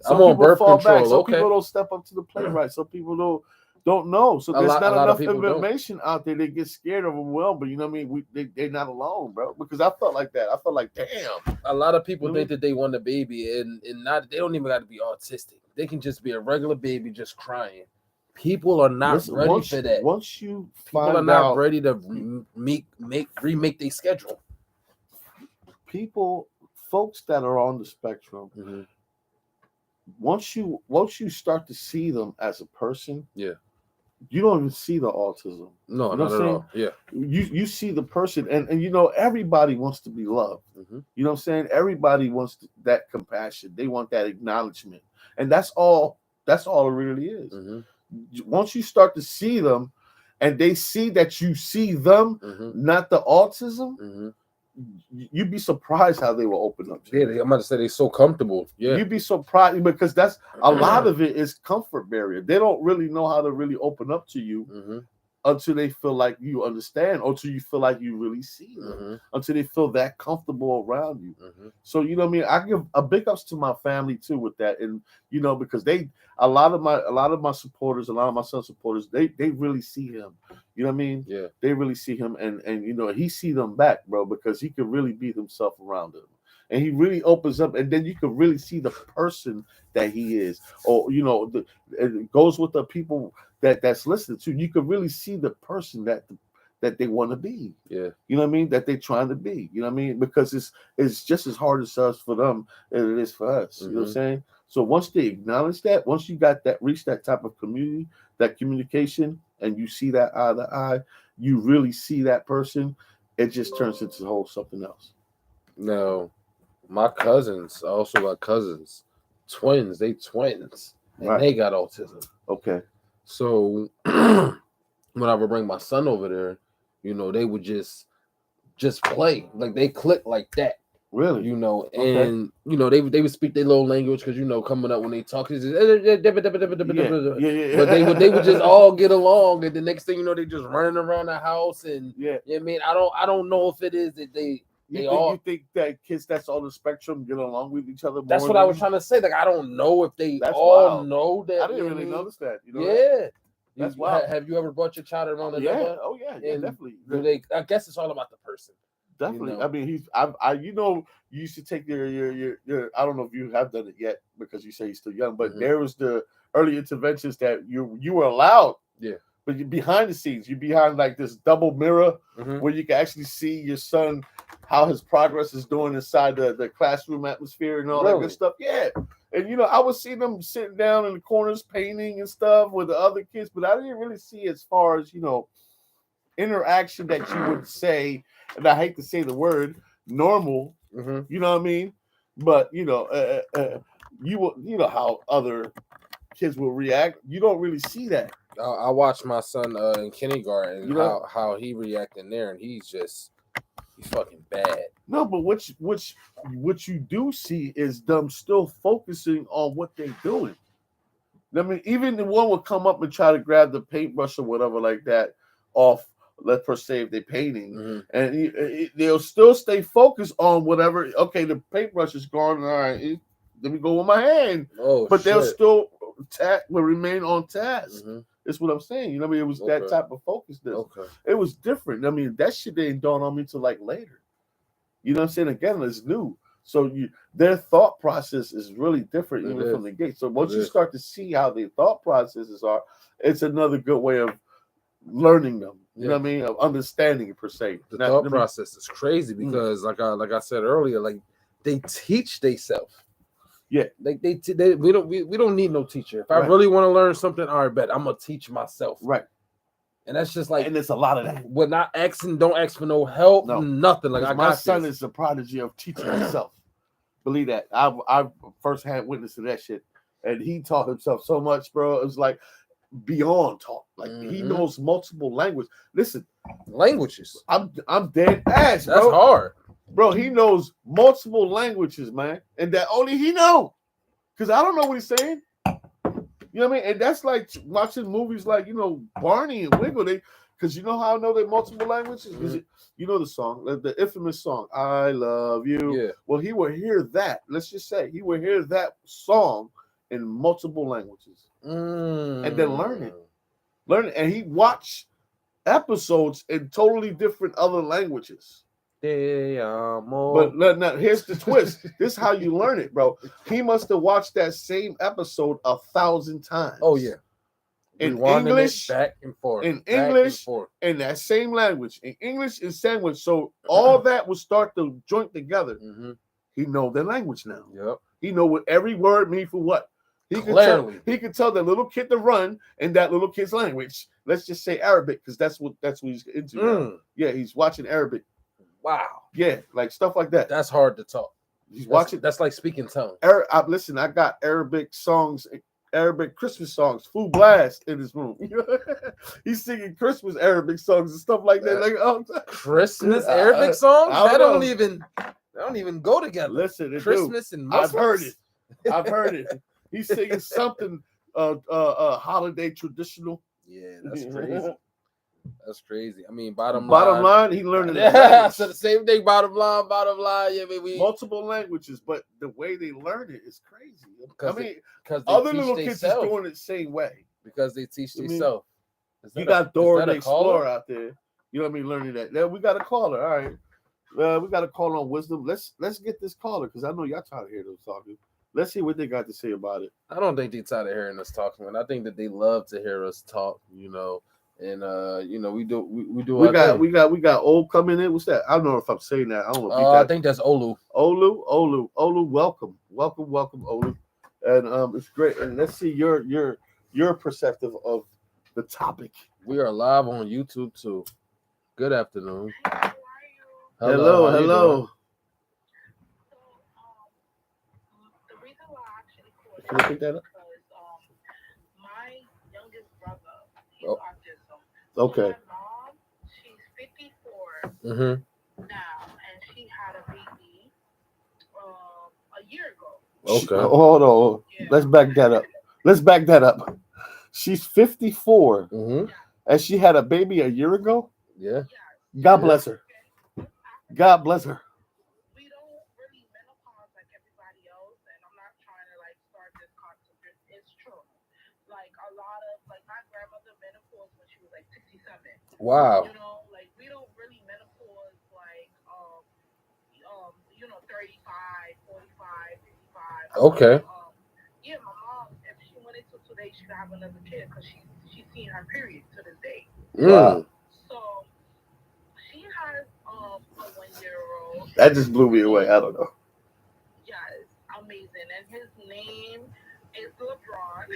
I'm on birth control. Back. Some people don't step up to the plate right. Some people don't know. So there's not enough information out there. They get scared, overwhelmed. But you know what I mean? They're not alone, bro. Because I felt like that. I felt like, damn. A lot of people think that they want a baby and not. They don't even got to be autistic. They can just be a regular baby just crying. People are not ready for that. Once you people are not ready to remake their schedule. Folks that are on the spectrum. Mm-hmm. Once you start to see them as a person, yeah, you don't even see the autism. No, not at all. Yeah, you see the person, and everybody wants to be loved. Mm-hmm. You know what I'm saying? Everybody wants that compassion. They want that acknowledgement, and that's all it really is. Mm-hmm. Once you start to see them, and they see that you see them, not the autism. Mm-hmm. You'd be surprised how they will open up to you. I'm about to say they're so comfortable. Yeah, you'd be surprised because that's a lot of it is comfort barrier. They don't really know how to really open up to you until they feel like you understand, or until you feel like you really see them, until they feel that comfortable around you. So you know what I mean. I give a big ups to my family too with that, and because a lot of my supporters, a lot of my son's supporters, they really see him. You know what I mean? Yeah. They really see him, and he see them back, bro, because he could really be himself around them. And he really opens up, and then you can really see the person that he is. Or, it goes with the people that's listening to. You can really see the person that they want to be. Yeah. You know what I mean? That they're trying to be. You know what I mean? Because it's just as hard as us for them as it is for us. You know what I'm saying? So once they acknowledge that, once you reach that type of community, that communication, and you see that eye to eye, you really see that person, it just turns into whole something else. No. My cousins, I also got cousins, twins. They twins, and they got autism. Okay. So when I would bring my son over there, they would just play, like they click like that. Really? And they would speak their little language because coming up when they talk, but they would just all get along, and the next thing they just running around the house, and I mean, I don't know if it is that you think that kids that's on the spectrum get along with each other more? That's what I was trying to say. Like, I don't know if they all know that. I didn't really notice that. Yeah. That's wild. Have you ever brought your child around another? Oh yeah, definitely. I guess it's all about the person. Definitely. I mean, you used to take your I don't know if you have done it yet because you say you're still young, but there was the early interventions that you were allowed. Yeah. But you're behind the scenes. You're behind like this double mirror where you can actually see your son, how his progress is doing inside the classroom atmosphere and all that good stuff. Yeah. And I would see them sitting down in the corners painting and stuff with the other kids, but I didn't really see as far as, interaction that you would say, and I hate to say the word normal, you know what I mean? But you will, how other kids will react. You don't really see that. I watched my son in kindergarten, how he reacted there, and he's fucking bad. No, but what you do see is them still focusing on what they're doing. I mean, even the one would come up and try to grab the paintbrush or whatever like that off per se if they're painting, Mhm. and they'll still stay focused on whatever. Okay, the paintbrush is gone. All right, let me go with my hand, Oh, but they'll shit. still will remain on task. Mhm. That's what I'm saying. You know what I mean? It was that Okay. type of focus. Okay. It was different. I mean, that shit didn't dawn on me till like later. You know what I'm saying? Again, it's new. So their thought process is really different It even is. from the gate. So once It you is. start to see how their thought processes are, it's another good way of learning them. You know what I mean? Of understanding it per se. The Not- thought I mean, process is crazy because, like I said earlier, like they teach themselves. Yeah. Like we don't need no teacher. If I Right. really want to learn something, all right, bet I'm gonna teach myself. Right. And that's just like, And there's a lot of that. we're not asking, don't ask for no help, No. nothing. Like I My got son this. is a prodigy of teaching himself. Believe that. I first hand witness to that shit. And he taught himself so much, bro. It was like beyond talk. Like he Mhm. knows multiple languages. Listen, Languages. I'm dead ass, That's bro. hard. Bro, he knows multiple languages, man. And that only he know. Because I don't know what he's saying. You know what I mean? And that's like watching movies like, Barney and Wiggle. Because you know how I know they're multiple languages? 'Cause you know the song, the infamous song, I Love You. Yeah. Well, he will hear that. Let's just say he will hear that song in multiple languages. And then learn it. And he watch episodes in totally different other languages. But now here's the twist. This is how you learn it, bro. He must have watched that same episode 1,000 times. Oh yeah. In Rewinding it English, back and forth. in back and English, forth. in that same language, in English and sandwich. So all that will start to joint together. Mhm. He know their language now. Yep. He know what every word means for what. He Clearly. could tell that little kid to run in that little kid's language. Let's just say Arabic, because that's what he's into. Now. Yeah, he's watching Arabic. Wow. Yeah, like stuff like that. That's hard to talk. He's watching. That's like speaking tongue. Listen, I got Arabic songs, Arabic Christmas songs, full blast in his room. He's singing Christmas Arabic songs and stuff like that. Like Christmas Arabic songs? I don't They don't even go together. Listen, Christmas and Muslims? I've heard it. He's singing something holiday traditional. Yeah, that's crazy. That's crazy. I mean, bottom line, he learned it. Yeah, so the same thing. Bottom line, yeah, baby. Multiple languages, but the way they learn it is crazy. I mean, because other little kids is doing it the same way because they teach themselves. You got Dora the Explorer out there. You know what I mean? Learning that. Now we got a caller. All right, we got a caller on Wisdom. Let's get this caller because I know y'all tired of hearing them talking. Let's see what they got to say about it. I don't think they're tired of hearing us talking, man. I think that they love to hear us talk. And we do. We got old coming in. What's that? I don't know if I'm saying that. I don't know. I think that's Olu. Olu. Welcome, Olu. And it's great. And let's see your perspective of the topic. We are live on YouTube too. Good afternoon. Hello. The reason why I actually called Can you pick that up? because my youngest brother, he's Oh. autism. Okay. My mom, she's 54 Mm-hmm. now, and she had a baby a year ago. Okay. Hold on. Yeah. Let's back that up. She's 54, Mm-hmm. and she had a baby a year ago. Yeah. God bless her. God bless her. We don't really menopause like everybody else, and I'm not trying to start this concept. It's true. Like a lot of my grandmother menopause when she was 67. Wow. We don't really menopause 35, 45, 55. Okay. Yeah, my mom, if she wanted to today, she could have another kid because she's seen her period to this day. Wow. So she has a 1-year-old. That just blew me away. I don't know. Yes, amazing. And his name is LeBron.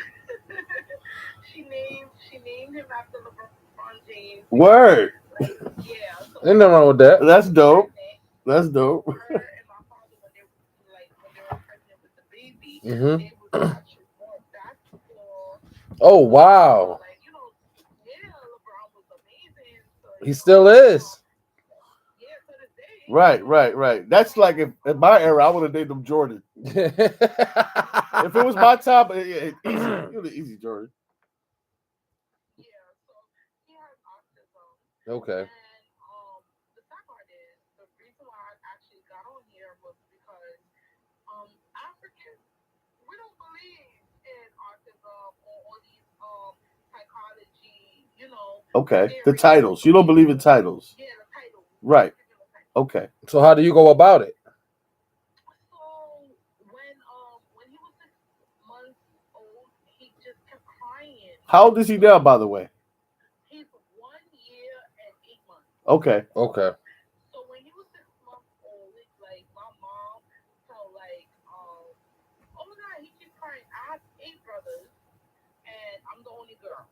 she named him after LeBron James. Word. Yeah. So Ain't nothing wrong with that. That's dope. That's dope. Her and my father, when they were pregnant with the baby, Mhm. they would watch more basketball. Oh wow. LeBron was amazing. So, He still is. Yeah, to this day. Right. That's like if in my era, I would have named him Jordan. If it was my time, easy. You're the easy Jordan. Yeah, so he has autism, Okay. And the sad part is the reason why I actually got on here was because Africans we don't believe in autism or all these psychology, Okay. The theories. titles. You don't believe in titles. Yeah, the titles. Right. Particular titles. Okay. So how do you go about it? So when he was 6 months old, he just kept crying. How old is he now, by the way? He's 1 year and 8 months. Okay. Okay. So when he was 6 months old, like my mom felt like, oh my god, he keeps crying. I have 8 brothers, and I'm the only girl.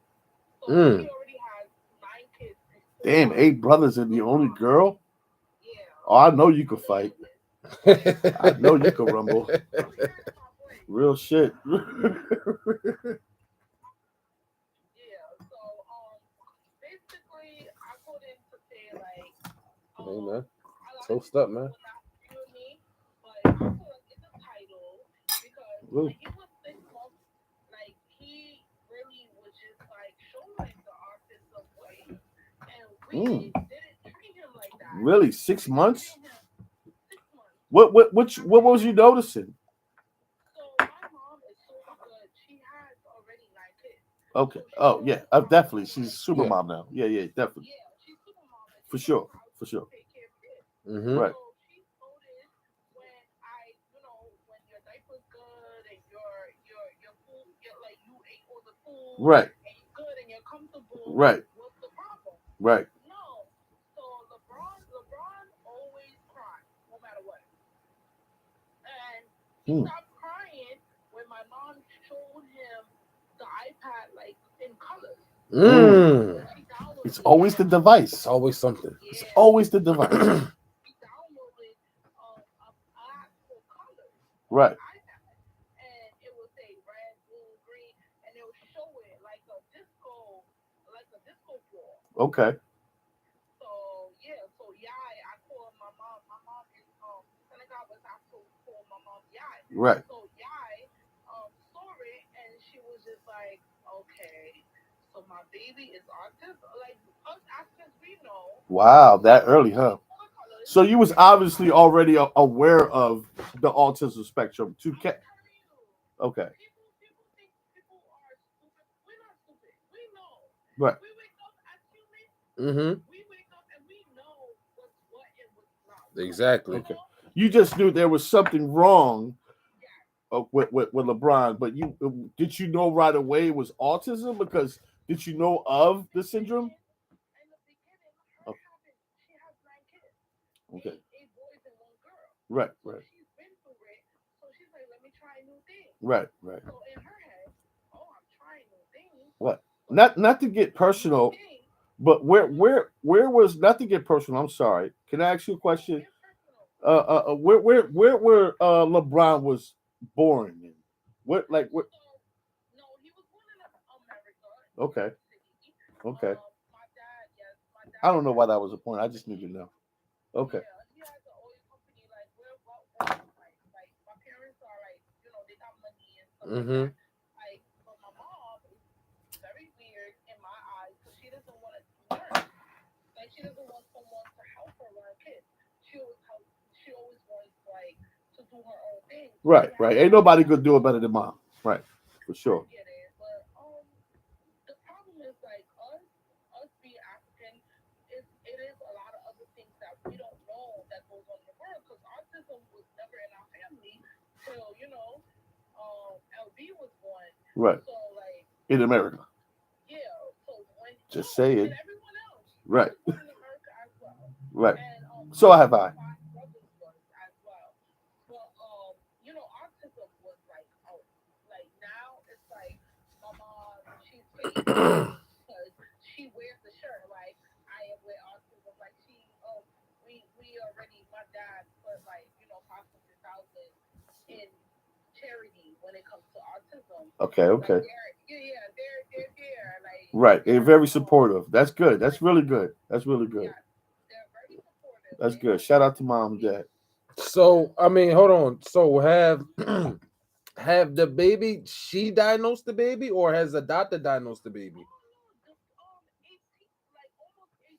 So he already has 9 kids. Damn, 8 brothers and the only girl? Yeah. Oh, I know you could fight. I know you could rumble. I'm scared of my boy. Real shit. Yeah. So basically, I put in to say like, Hey, man. a lot of Toast people up, man. will not agree with me, but I feel like it's a title because Ooh. when he was 6 months, like he really was just like showing the autism way, and we didn't treat him like that. Really? 6 months? Treated him 6 months. What was you noticing? So my mom is so good. She has already 9 kids. Okay. So she Oh knows yeah, how definitely. to, She's like, super Yeah. mom now. Yeah, definitely. yeah, she's super mom and For she sure. knows how For to sure. take care of kids. Mm-hmm. Right. So she noticed when when your diaper's good and your food, like you ate all the food Right. and you're good and you're comfortable. Right. What's the problem? Right. No. So LeBron always cries no matter what, and he stopped crying when my mom showed him the iPad like in colors. She downloaded It's always the device. It's always something. Yeah. It's always the device. He downloaded an app for colors. Right. iPad, and it would say red, blue, green, and it would show it like a disco ball. Okay. So yeah, I called my mom. My mom is Senegal, but I call my mom Yai. Right. So Yai saw it, and she was just like, okay, so my baby is autistic. Like us Africans, we know. Wow, that early, huh? Colors. So you was obviously already aware of the autism spectrum. I'm telling you. Okay. People think people are stupid. We're not stupid. We know. Right. We wake up as humans. Mm-hmm. We wake up and we know what's what and what's not. Exactly. Okay. You just knew there was something wrong with LeBron, but did you know right away it was autism? Because did you know of the syndrome? In the beginning, she has 9 kids. Okay. 8 boys and 1 girl. Right. So Right. she's been through it. So she's like, let me try new things. Right. Right. So in her head, I'm trying new things. What? Not to get personal, but where was, not to get personal? I'm sorry. Can I ask you a question? Where LeBron was born in? What like what? No, he was born in America. Okay. Okay. My dad. I don't know why that was a point. I just need to know. Okay. Yeah, he has an oil company. Like we're like my parents are like they got money and stuff like that. Like, but my mom is very weird in my eyes because she doesn't want to learn. Like she doesn't want someone to help her with her kids. She always wants like to do her own thing. Right. Ain't nobody could do it better than mom. Right. For sure. I get it, but the problem is like us being African, it is a lot of other things that we don't know that goes on in the world because autism was never in our family till LB was born. Right. So like in America. Yeah. So when just saying. And everyone else. Right. Was born in America as well. Right. And So have I. My brothers was as well. But autism was like like now it's like my mom she's saying because she wears the shirt like I am with autism like we already my dad put like $500,000 in charity when it comes to autism. Okay. Like, they're like Right. They're very supportive. That's good. That's really good. That's really good. Yeah, they're very supportive. That's good. Shout out to mom and dad. So I mean, hold on. So have have the baby? She diagnosed the baby, or has the doctor diagnosed the baby? 18, like almost 18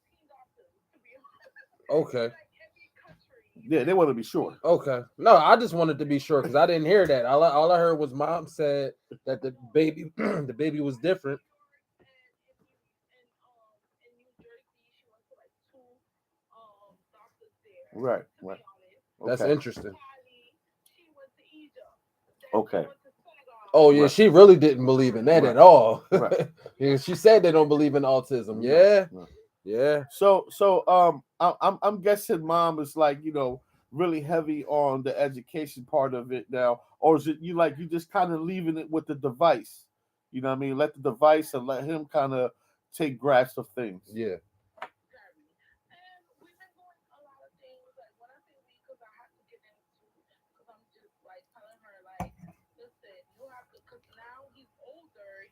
Okay. Yeah, they want to be sure. Okay. No, I just wanted to be sure because I didn't hear that. All I heard was mom said that the baby the baby was different. Right, right. That's Okay. interesting. Okay. Oh yeah, Right. she really didn't believe in that Right. at all. Right. Yeah, she said they don't believe in autism. No, Yeah, no. yeah. I'm guessing mom is like, really heavy on the education part of it now, or is it you just kind of leaving it with the device? You know what I mean? Let the device and let him kind of take grasp of things. Yeah.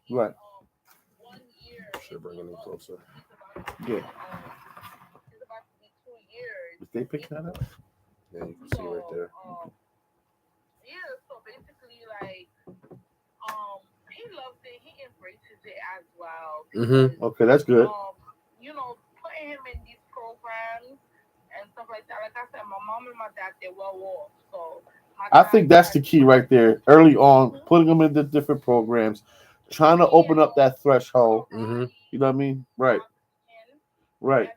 Right. Should bring it closer. Yeah. Is they picking that up? Yeah, you can see right there. Yeah, so basically, like, he loves it. He embraces it as well. Mm-hmm. Okay, that's good. Putting him in these programs and stuff like that. Like I said, my mom and my dad, they're well off. So I think that's the key right there. Early on, putting them into different programs, trying to open up that threshold. Mm-hmm. You know what I mean? Right. Right.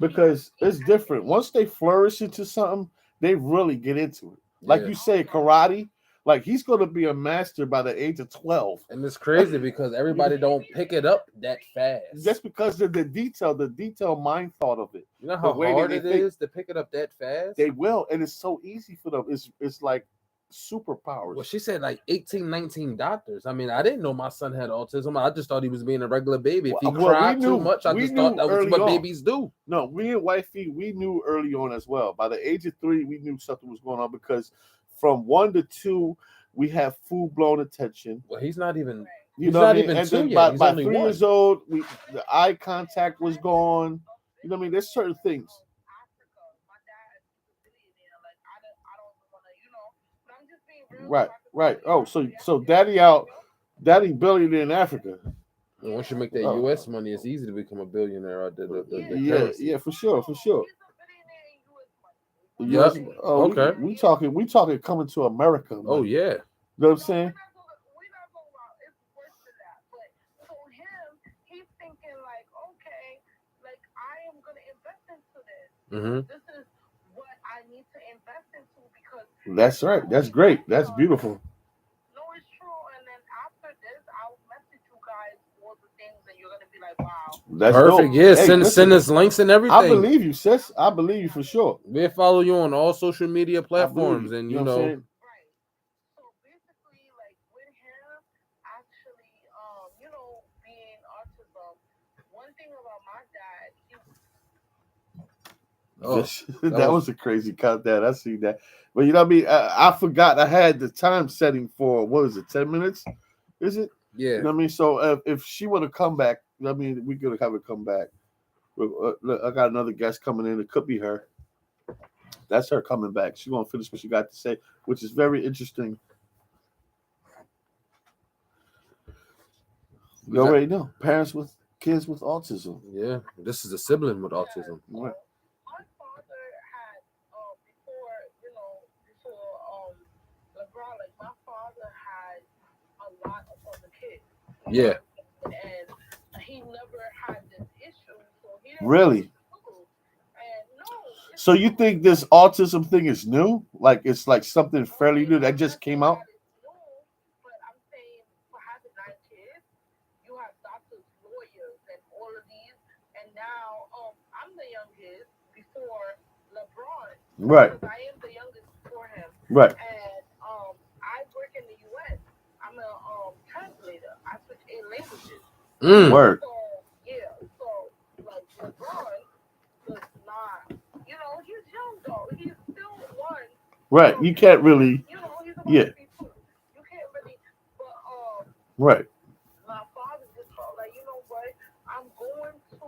Because it's different. Once they flourish into something, they really get into it. Like Yeah. you say, karate. Like he's going to be a master by the age of 12. And it's crazy because everybody don't pick it up that fast. Just because of the detail mind thought of it. You know how the way hard they it think. is to pick it up that fast? They will, and it's so easy for them. It's like superpowers. Well, she said like 18, 19 doctors. I mean, I didn't know my son had autism. I just thought he was being a regular baby. If he Well, cried we too knew- much, I we just thought knew that was early what on. babies do. No, we and Wifey, we knew early on as well. By the age of 3, we knew something was going on because from 1 to 2, we have full blown attention. Well, he's not even. You He's know not what I mean? even And 2 then yet. He's by only 3 1. years old, the eye contact was gone. You know what I mean? There's certain things. Right. Oh, so daddy billionaire in Africa. And once you make that Oh. U.S. money, it's easy to become a billionaire. The Yeah, currency. for sure. Yep. Oh, Okay. We talking coming to America. Man. Oh yeah. You know what I'm saying? Mm-hmm. This is what I need to invest into because That's right. That's great. That's beautiful. no, it's true. And then after this, I'll message you guys all the things, and you're gonna be like, "Wow." That's Perfect. dope. Yeah, Hey, send listen, us links and everything. I believe you, sis. I believe you for sure. We follow you on all social media I believe platforms, you. and You you know what I'm know. saying? Right. So basically, like with him, actually, being autism. One thing about my dad, Oh, that was a crazy countdown. I see that. But you know what I mean? I forgot I had the time setting for, what is it, 10 minutes? Is it? yeah. You know what I mean? So if she would have come back, you know what I mean, we could have her come back. Look, I got another guest coming in. It could be her. That's her coming back. She's going to finish what she got to say, which is very interesting. You already know. Parents with kids with autism. Yeah, this is a sibling with autism. Right. my father had before LeBron, like my father had a lot of other kids. Yeah. And he never had this issue, so he didn't Really? And no. So you think this autism thing is new? Like it's like something fairly new that just came out? But I'm saying for having 9 kids, you have doctors, lawyers, and all of these. And now I'm the youngest before LeBron. Right. Because I am the youngest before him. Right. And I work in the U.S. I'm a translator. I speak 8 languages. Word. So yeah, so like LeBron does not, he's young though. He's still one. Right. You can't really. He's about Yeah. to be 2. You can't really. But Right. my father just felt like, you know what? I'm going to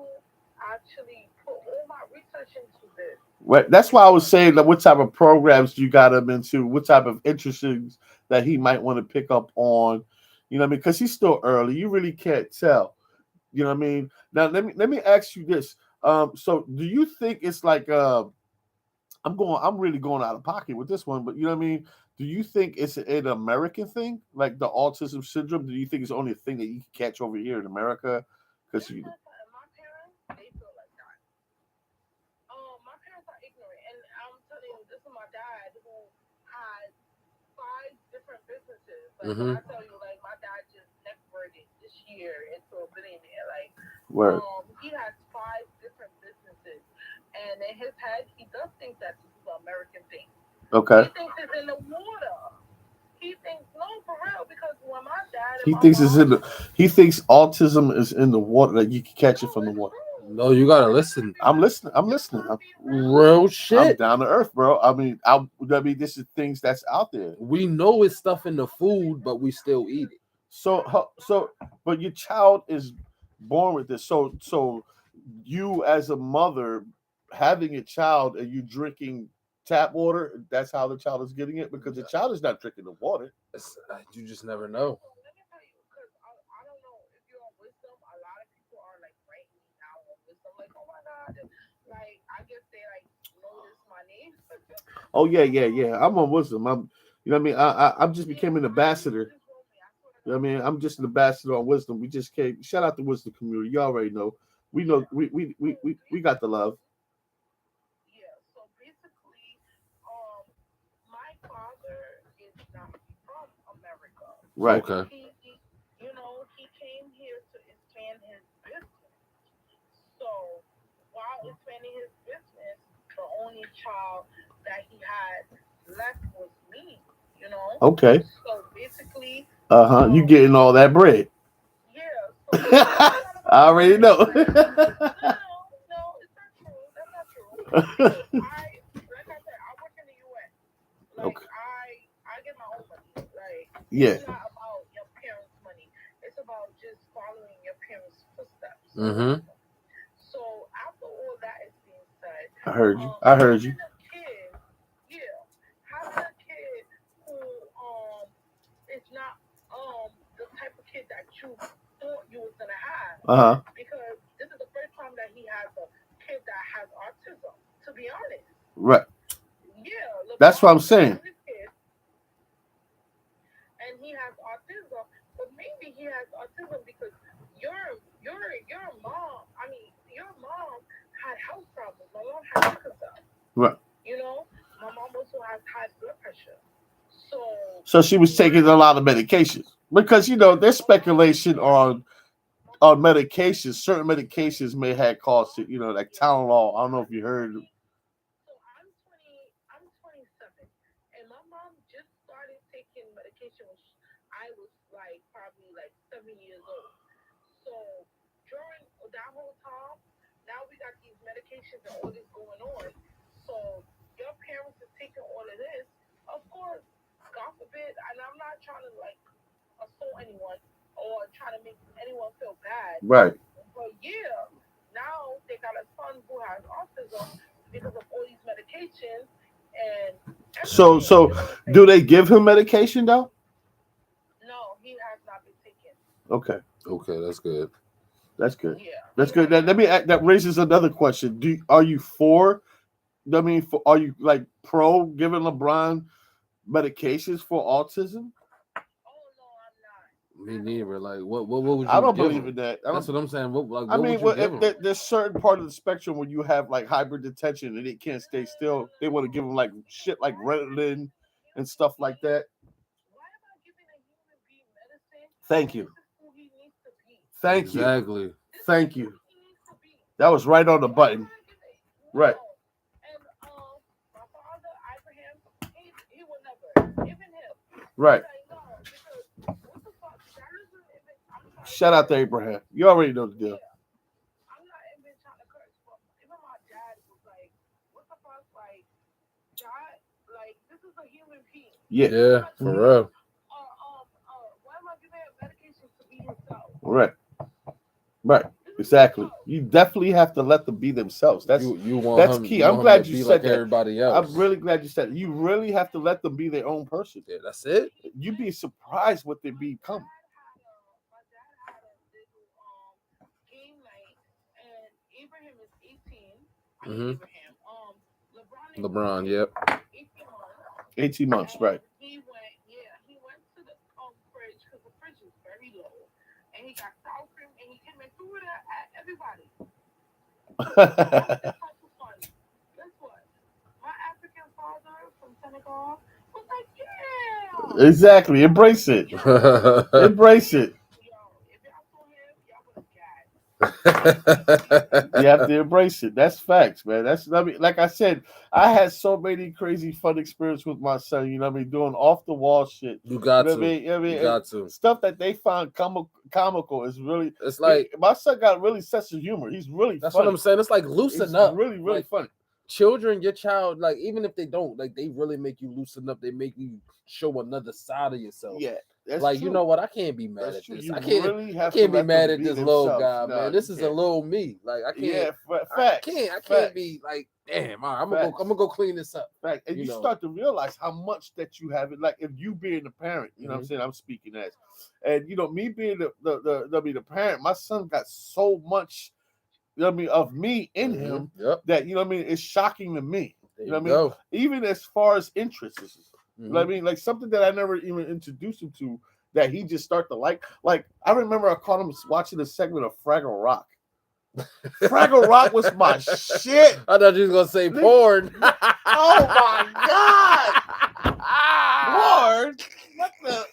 actually put all my research into this. Right. That's why I was saying that what type of programs you got him into, what type of interests that he might want to pick up on. You know what I mean? Because he's still early. You really can't tell. You know what I mean? Now let me ask you this. So do you think it's like I'm really going out of pocket with this one, but you know what I mean? Do you think it's an American thing, like the autism syndrome? Do you think it's only a thing that you can catch over here in America? Because Yes, you, my parents, they feel like that. My parents are ignorant, and I'm telling you, this is my dad who had 5 different businesses. Like when Mm-hmm. I tell you, like my dad just networked this year into a billionaire. Like, where he has 5 different businesses, and in his head, he does think that this is an American thing. okay, He thinks it's in the water. He thinks no, for real, because when my dad and he my thinks it's mom, in the he thinks autism is in the water, that you can catch it no, from the it's water. true. No, you gotta listen. I'm listening. I'm listening. Real I'm shit. down to earth, bro. I mean, this is things that's out there. We know it's stuff in the food, but we still eat it. So, but your child is born with this. So you as a mother having a child and you drinking tap water, that's how the child is getting it because the child is not drinking the water. You just never know. Let me tell you, because I don't know if you're on wisdom. A lot of people are like writing me now on wisdom, like, oh my god, like I guess they like notice my name. Oh yeah. I'm on wisdom. You know what I mean? I'm just became an ambassador. Just wrote me. I swear to You know God. what I mean? I'm just an ambassador on wisdom. We just came. Shout out the wisdom community. You already know. We know we got the love. Yeah. So basically, um, my father is not from America. Right. Okay. He came here to expand his business. So while expanding his business, the only child that he had left was me. You know. Okay. So basically, You um, getting all that bread. yeah. So basically, I'm trying to I make already sure. know. No, it's not true. That's not true. Because like I said, I work in the U.S. Like Okay. I get my own money. Like Yeah. it's not about your parents' money. It's about just following your parents' footsteps. Mm-hmm. So after all that is being said, I heard you. I heard you. having a kid, yeah, having a kid who is not the type of kid that you thought you was gonna have, Uh-huh. because this is the first time that he has a kid that has autism. To be honest, Right. yeah, That's what I'm LeBron saying. his kid, and he has autism, but maybe he has autism because your mom. I mean, your mom had health problems. My mom had sickle cell. Right. My mom also has high blood pressure. So So she was taking a lot of medications because there's speculation on medications. Certain medications may have caused it. Like Tylenol. I don't know if you heard. So I'm 27, and my mom just started taking medication when I was like probably like 7 years old. So during that whole time, now we got these medications and all this going on. So your parents is taking all of this. Of course, God forbid, and I'm not trying to like assault anyone or trying to make anyone feel bad. Right. But yeah, now they got a son who has autism because of all these medications and So everything. You so know what I'm do saying? they give him medication though? No, he has not been taken. Okay, Okay, that's good. that's good. Yeah, That's he good. has not. That raises another question. Are you for? I mean, are you like pro giving LeBron medications for autism? Oh no, I'm not Me at neither. all. Like, what would I you don't give believe him? in that. That's what I'm saying. What I would mean, you well, give if him? there's certain part of the spectrum where you have like hybrid detention and it can't stay still, they want to give them like shit like Ritalin and stuff like that. Why am I giving a human being medicine Thank when this you. is who he needs to be? Thank you. Exactly. This Thank is who you. he needs to be. That was right on the Why am button. I giving? Right. No. And my father Abraham, he would never. Even him, Right. he's like no, because what the fuck? That isn't even. I'm sorry. Shout out to Abraham. You already know the deal. Yeah, I'm not even trying to curse, but even my dad was like, "What the fuck?" Like, God, like this is a human being. Yeah. Yeah, for Mhm. real. Why am I giving him medications to be himself? Right. Right. This is Exactly. himself. You definitely have to let them be themselves. That's You want that's him. key. You I'm want him glad to you be said like that. everybody else. I'm really glad you said it. You really have to let them be their own person. Yeah, that's it. You'd be surprised what they become. My dad had a little game night, and Abraham is 18. Mhm. Abraham. LeBron, yep. 18 months. 18 months, right? He went to the fridge because the fridge is very low, and he got sour cream, and he came and threw it at everybody. That's the type of fun. Guess what? My African father from Senegal was like, yeah. Exactly. Embrace it. Embrace it. Yo, if y'all saw him, y'all would have gagged. You have to embrace it. That's facts, man. I mean, like I said, I had so many crazy fun experiences with my son. You know what I mean? Doing off the wall shit. You got You know to. what I mean? You know what I mean? You got to. Stuff that they find comical is really. It's like my son got really sense of humor. He's really. that's funny. what I'm saying. It's like loosen It's up. Really, really like, funny. Children, your child, like even if they don't, like they really make you loosen up. They make you show another side of yourself. Yeah, that's like true. you know what? I can't be mad That's at true. this. You I can't. really have I can't to be let mad them at this be little themselves. guy, No, man. you This is a can't. little me. Like I can't. Yeah, I facts. can't Facts. be like, damn. All right, I'm Facts. gonna go clean this up. Fact. And you start to realize how much that you have it. Like if you being the parent, you know what I'm saying? I'm speaking as, and you know me being the parent, my son got so much, you know what I mean, of me in him that you know what I mean. It's shocking to me. There you know what I mean? Even as far as interests, you know what I mean? Like something that I never even introduced him to that he just start to like. Like I remember I caught him watching a segment of Fraggle Rock. Fraggle Rock was my shit. I thought you was gonna say porn. Oh my god! Porn? What the?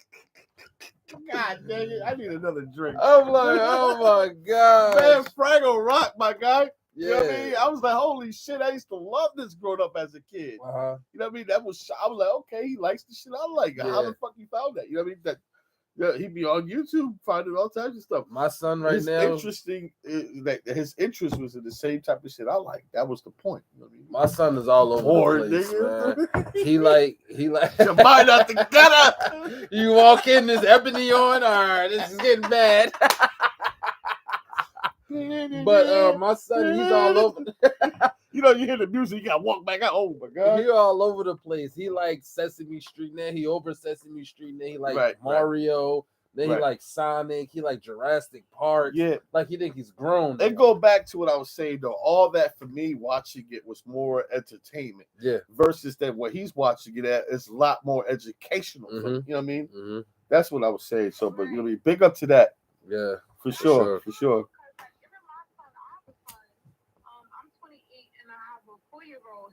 God dang it! I need another drink. I'm like, oh my god, man, Fraggle Rock, my guy. Yeah. You know what I mean? I was like, holy shit! I used to love this growing up as a kid. You know what I mean? I was like, okay, he likes the shit I like. How the fuck you found that? You know what I mean? Yeah, he'd be on YouTube finding all types of stuff. My son now. interesting that his interest was in the same type of shit I like. That was the point. You know what I mean? My son is all over the place, man. He like your mind out the gutter. You walk in, this ebony on. All right, this is getting bad. But my son, he's all over. You know, you hear the music, you gotta walk back out. Oh my god, he all over the place. He like Sesame Street, then he over Sesame Street, then he like Mario, then he like Sonic, he like Jurassic Park. Yeah, like he think he's grown. They go back to what I was saying though. All that for me watching it was more entertainment. Yeah. Versus that what he's watching it at is a lot more educational. You know what I mean? That's what I was saying. So, but you know, big up to that. Yeah, for sure. For sure.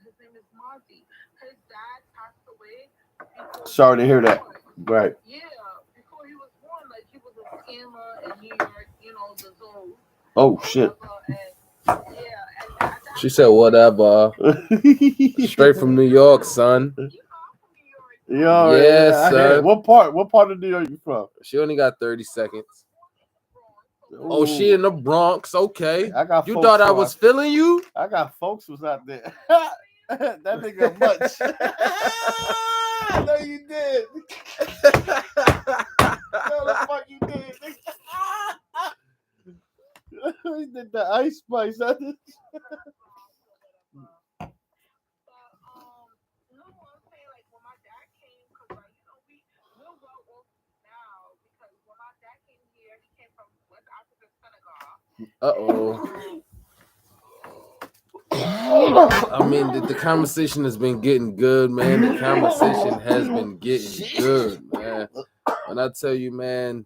His name is Monty. His dad passed away. Sorry to hear that. Right. Yeah, before he was born, like he was a scammer in New York, you know, the zoo. Oh shit. She said whatever. Straight from New York, son. Yo, yes, sir. What part of New York you from? She only got 30 seconds. Ooh. Oh, she in the Bronx. Okay. You thought I was feeling you? I got folks who's out there. That nigga much. I know you did. No, the fuck you did. He did the Ice Spice. Uh-oh. I mean, the conversation has been getting good, man. The conversation has been getting good, man. And I tell you, man,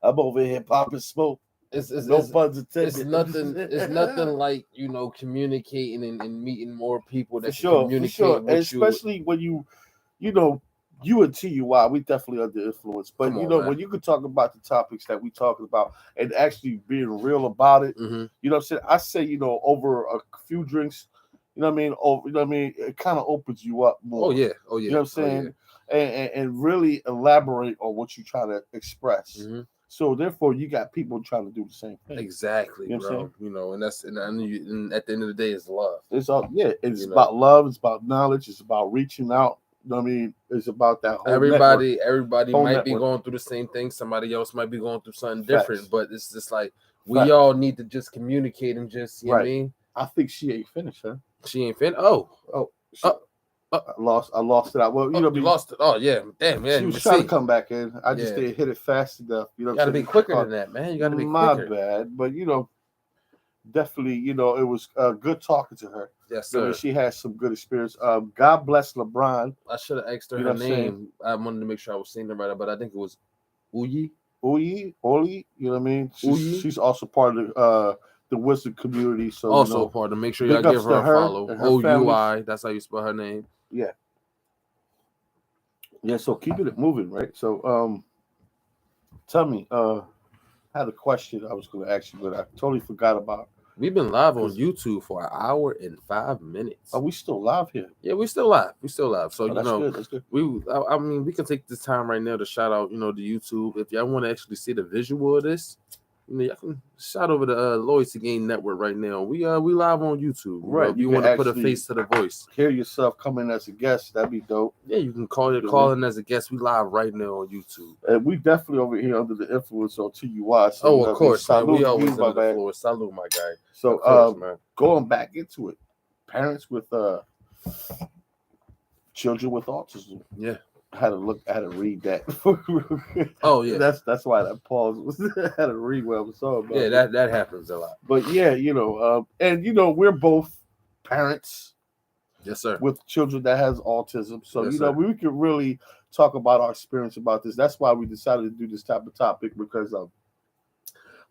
I'm over here popping smoke. It's puns intended. It's nothing like, you know, communicating and meeting more people that communicate with and especially when you know, you and TUI, we definitely under influence. But you know, when you can talk about the topics that we talking about and actually being real about it, you know what I'm saying? I say, you know, over a few drinks, you know what I mean? Over, you know what I mean? It kind of opens you up more. Oh yeah. You know what I'm saying? And really elaborate on what you're trying to express. So therefore, you got people trying to do the same thing. Exactly, you know bro. You know, and that's and at the end of the day, it's love. It's all It's about love. It's about knowledge. It's about reaching out. You know what I mean? It's about that whole everybody whole might network. be going through the same thing. Somebody else might be going through something different, but it's just like we all need to just communicate and just, you know what I mean? I think she ain't finished, huh? She ain't finished. I lost it out. Well, you know, you lost it. Oh yeah, damn, man. She was trying to come back in. I just didn't hit it fast enough. You know, you got to be quicker than that, man. You got to be quicker. My bad, but you know, definitely, it was good talking to her. Yes, I mean, sir. she had some good experience. God bless LeBron. I should have asked her You know her what I'm saying? name. I wanted to make sure I was saying it right, but I think it was Uyi. Oli, you know what I mean? Uyi. She's also part of the Wisdom community. So, Also part to make sure y'all big give ups her to a her follow. and her family. OUI. That's how you spell her name. Yeah. Yeah, so keeping it moving, right? So, tell me, I had a question I was going to ask you, but I totally forgot about. We've been live on 'Cause- YouTube for an hour and 5 minutes. Are we still live here? Yeah, we still live. We still live. So Oh, that's good. That's good. I mean, we can take this time right now to shout out, the YouTube. If y'all want to actually see the visual of this, y'all can shout over the Loyalty Game Network right now. We live on YouTube. Right, If you you can want to put a actually- face to the voice. Hear yourself come in as a guest. That'd be dope. Yeah, you can call in as a guest. We live right now on YouTube. And we definitely over here under the influence on TUI. So, Oh, you know, of course, man. salute We you, always my under the man. floor. Salute, my guy. So, Of course, man. going back into it, parents with children with autism. Yeah. I had to read that. Oh yeah. That's why that pause was. I had to read what I was talking about. Yeah, that happens a lot. But yeah, and we're both parents Yes, sir. with children that has autism, so Yes, sir. we could really talk about our experience about this. That's why we decided to do this type of topic because,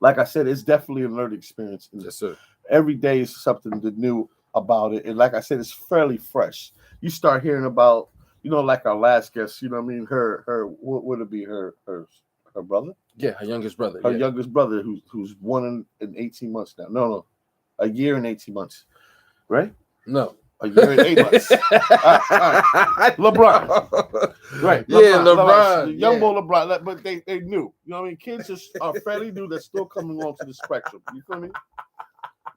like I said, it's definitely a learning experience. Yes, sir. Every day is something new about it, and like I said, it's fairly fresh. You start hearing about, like our last guest. You know what I mean? Her what would it be? Her brother? Yeah, her youngest brother. Her yeah. youngest brother, who's 1 in 18 months now. No, a year and 18 months, right? No. A year and 8 months. All right. LeBron. Right. Yeah, LeBron. The young Yeah. boy LeBron. But they knew. You know what I mean? Kids are fairly new that's still coming onto the spectrum. You feel me?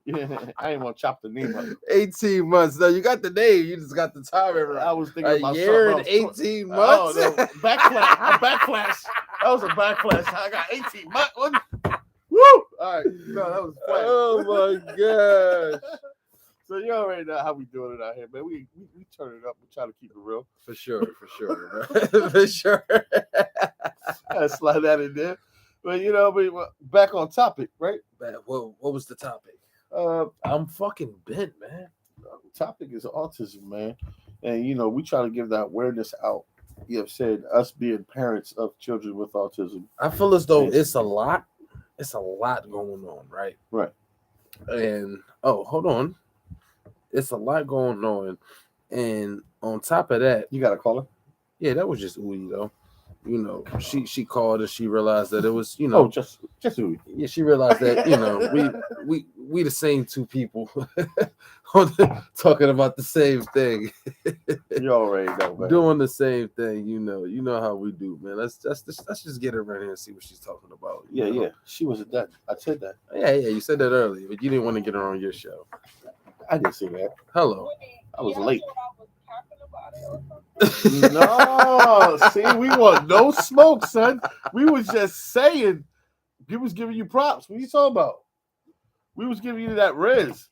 Yeah, I ain't want to chop the name up. 18 months. No, you got the name. You just got the time I right. was thinking A about year and something else. 18 Oh, months. no. Backlash. A backlash. That was a backlash. I got 18 months. Woo! All right. No, that was flat. Oh my gosh. So you already know how we doing it out here, man. We turn it up. We try to keep it real. For sure, bro. For sure. I slide that in there. But back on topic, right? Man, what was the topic? Uh, I'm fucking bent, man. topic is autism, man. And we try to give that awareness out. You have said us being parents of children with autism. I feel as though Yeah. it's a lot going on, right? Right. And hold on. It's a lot going on. And on top of that, You got a caller? yeah, that was just Uyi though. She called and she realized that it was, Oh, just who? yeah, she realized that, we the same two people talking about the same thing, You already know, man. doing the same thing, you know how we do, man. Let's just get her right here and see what she's talking about. you Yeah, know? yeah. She wasn't done. I said that. Yeah, you said that earlier, but you didn't want to get her on your show. I didn't say that. Hello. I was Yeah, late. thought I was capping about it or something. No, see, we want no smoke, son. We was just saying, we was giving you props. What you talking about? We was giving you that riz.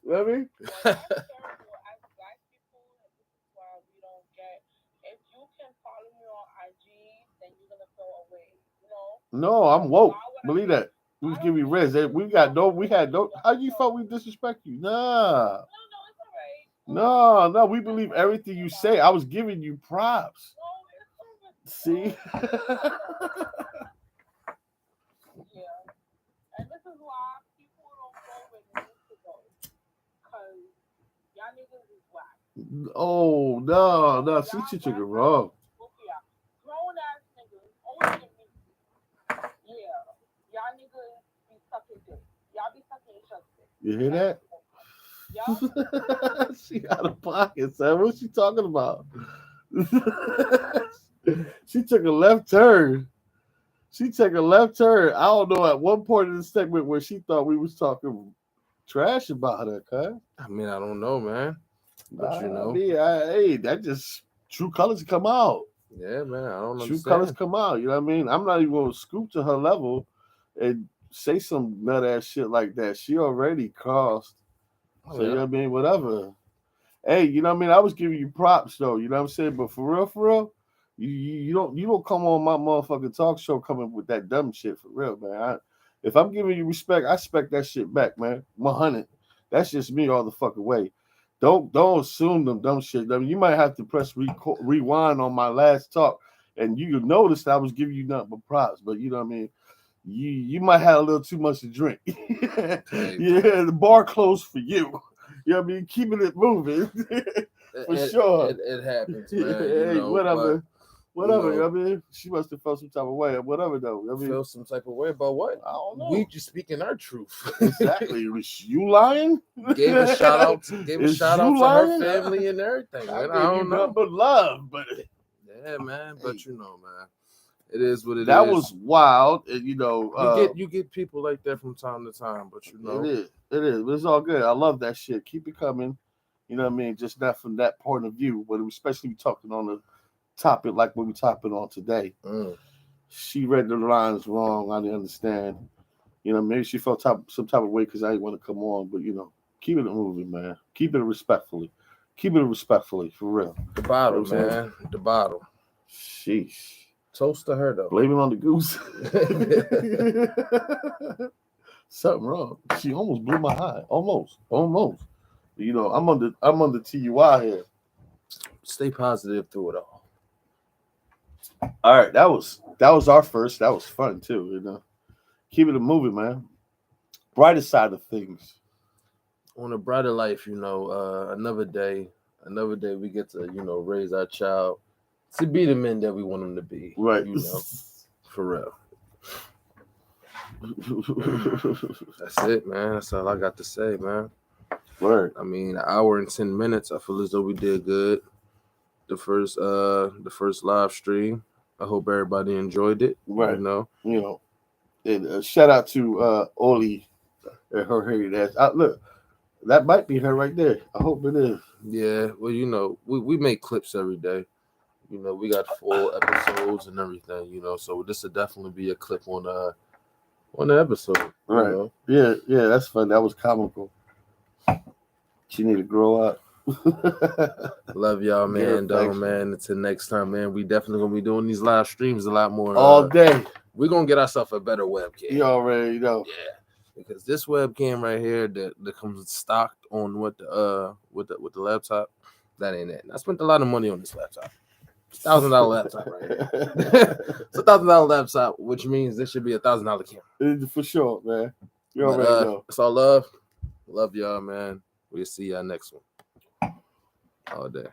You know what I mean? Well, that's terrible. As black people, and this is why we don't get. If you can follow me on IG, then you're gonna throw away. No, I'm woke. Why would I Believe be- that. We was giving you riz. We had no. How you felt we disrespect you? Nah. No, it's all right. No, we believe everything you say. I was giving you props. No, it's See? Yeah. And this is why people don't go where they need to go. Because y'all niggas is whack. Oh, no. See, she took it wrong. Look here. Grown ass niggas, older than me. Yeah. Y'all niggas be sucking dick. Y'all be sucking each other's dick. You hear that? Y'all She out of pocket, son. What's she talking about? She took a left turn. I don't know at one point in the segment where she thought we was talking trash about her, cuz. I mean, I don't know, man. But Hey, that just true colors come out. Yeah, man. I don't True understand. colors come out. You know what I mean? I'm not even gonna scoop to her level and say some nut ass shit like that. She already crossed. Oh, So you know yeah. what I mean? Whatever. Hey, you know what I mean? I was giving you props though, you know what I'm saying? But for real, you don't come on my motherfucking talk show coming with that dumb shit for real, man. If I'm giving you respect, I expect that shit back, man. 100. That's just me all the fucking way. Don't assume them dumb shit. I mean, you might have to press rewind on my last talk, and you notice I was giving you nothing but props. But you know what I mean. You might have a little too much to drink. Yeah, the bar closed for you. You know what I mean? Keeping it moving. For sure. It happens, man. Hey, You know, whatever. Whatever. you know, I mean, she must have felt some type of way. Whatever, though. I mean, feel some type of way about what? I don't know. We just speaking our truth. Exactly. Was you lying? Gave a shout out to Is her you lying? family and everything. I Man. gave I you don't know. nothing but love, but Yeah, man. But you know, man, it is what it is. that was wild. And, you know, you get people like that from time to time, but you know, it is. It is. But it's all good. I love that shit. Keep it coming. You know what I mean? Just not from that point of view, but especially talking on the topic like what we're talking on today. She read the lines wrong. I didn't understand. You know, maybe she felt some type of way because I didn't want to come on. But, you know, keep it moving, man. Keep it respectfully. Keep it respectfully, for real. the bottle, You know what I'm man. The bottle. Sheesh. Toast to her, though. Blame it on the goose. Something wrong. She almost blew my high. Almost. You know, I'm on the TUI here. Stay positive through it all. All right, that was our first. That was fun too. You know, keep it a movie, man. Brighter side of things. On a brighter life, you know, another day we get to, you know, raise our child to be the men that we want them to be. Right. You know, for real. That's it, man. That's all I got to say, man. Word. I mean, an hour and 10 minutes. I feel as though we did good. The first live stream. I hope everybody enjoyed it. Right. You know. And shout out to Oli and her hated ass. Look, that might be her right there. I hope it is. Yeah. Well, you know, we make clips every day. You know, we got full episodes and everything. You know, so this will definitely be a clip on the episode. Right. You know? Yeah, that's fun. That was comical. She need to grow up. Love y'all, man. Yeah, Man. Until next time, man. We definitely gonna be doing these live streams a lot more. All day. We're gonna get ourselves a better webcam. You already know. Yeah, because this webcam right here that comes stocked on with the laptop, that ain't it. And I spent a lot of money on this laptop. $1,000 laptop right here. It's $1,000 laptop, which means this should be $1,000 camera. For sure, man. You already know. It's all love. Love y'all, man. We'll see y'all next one. All day.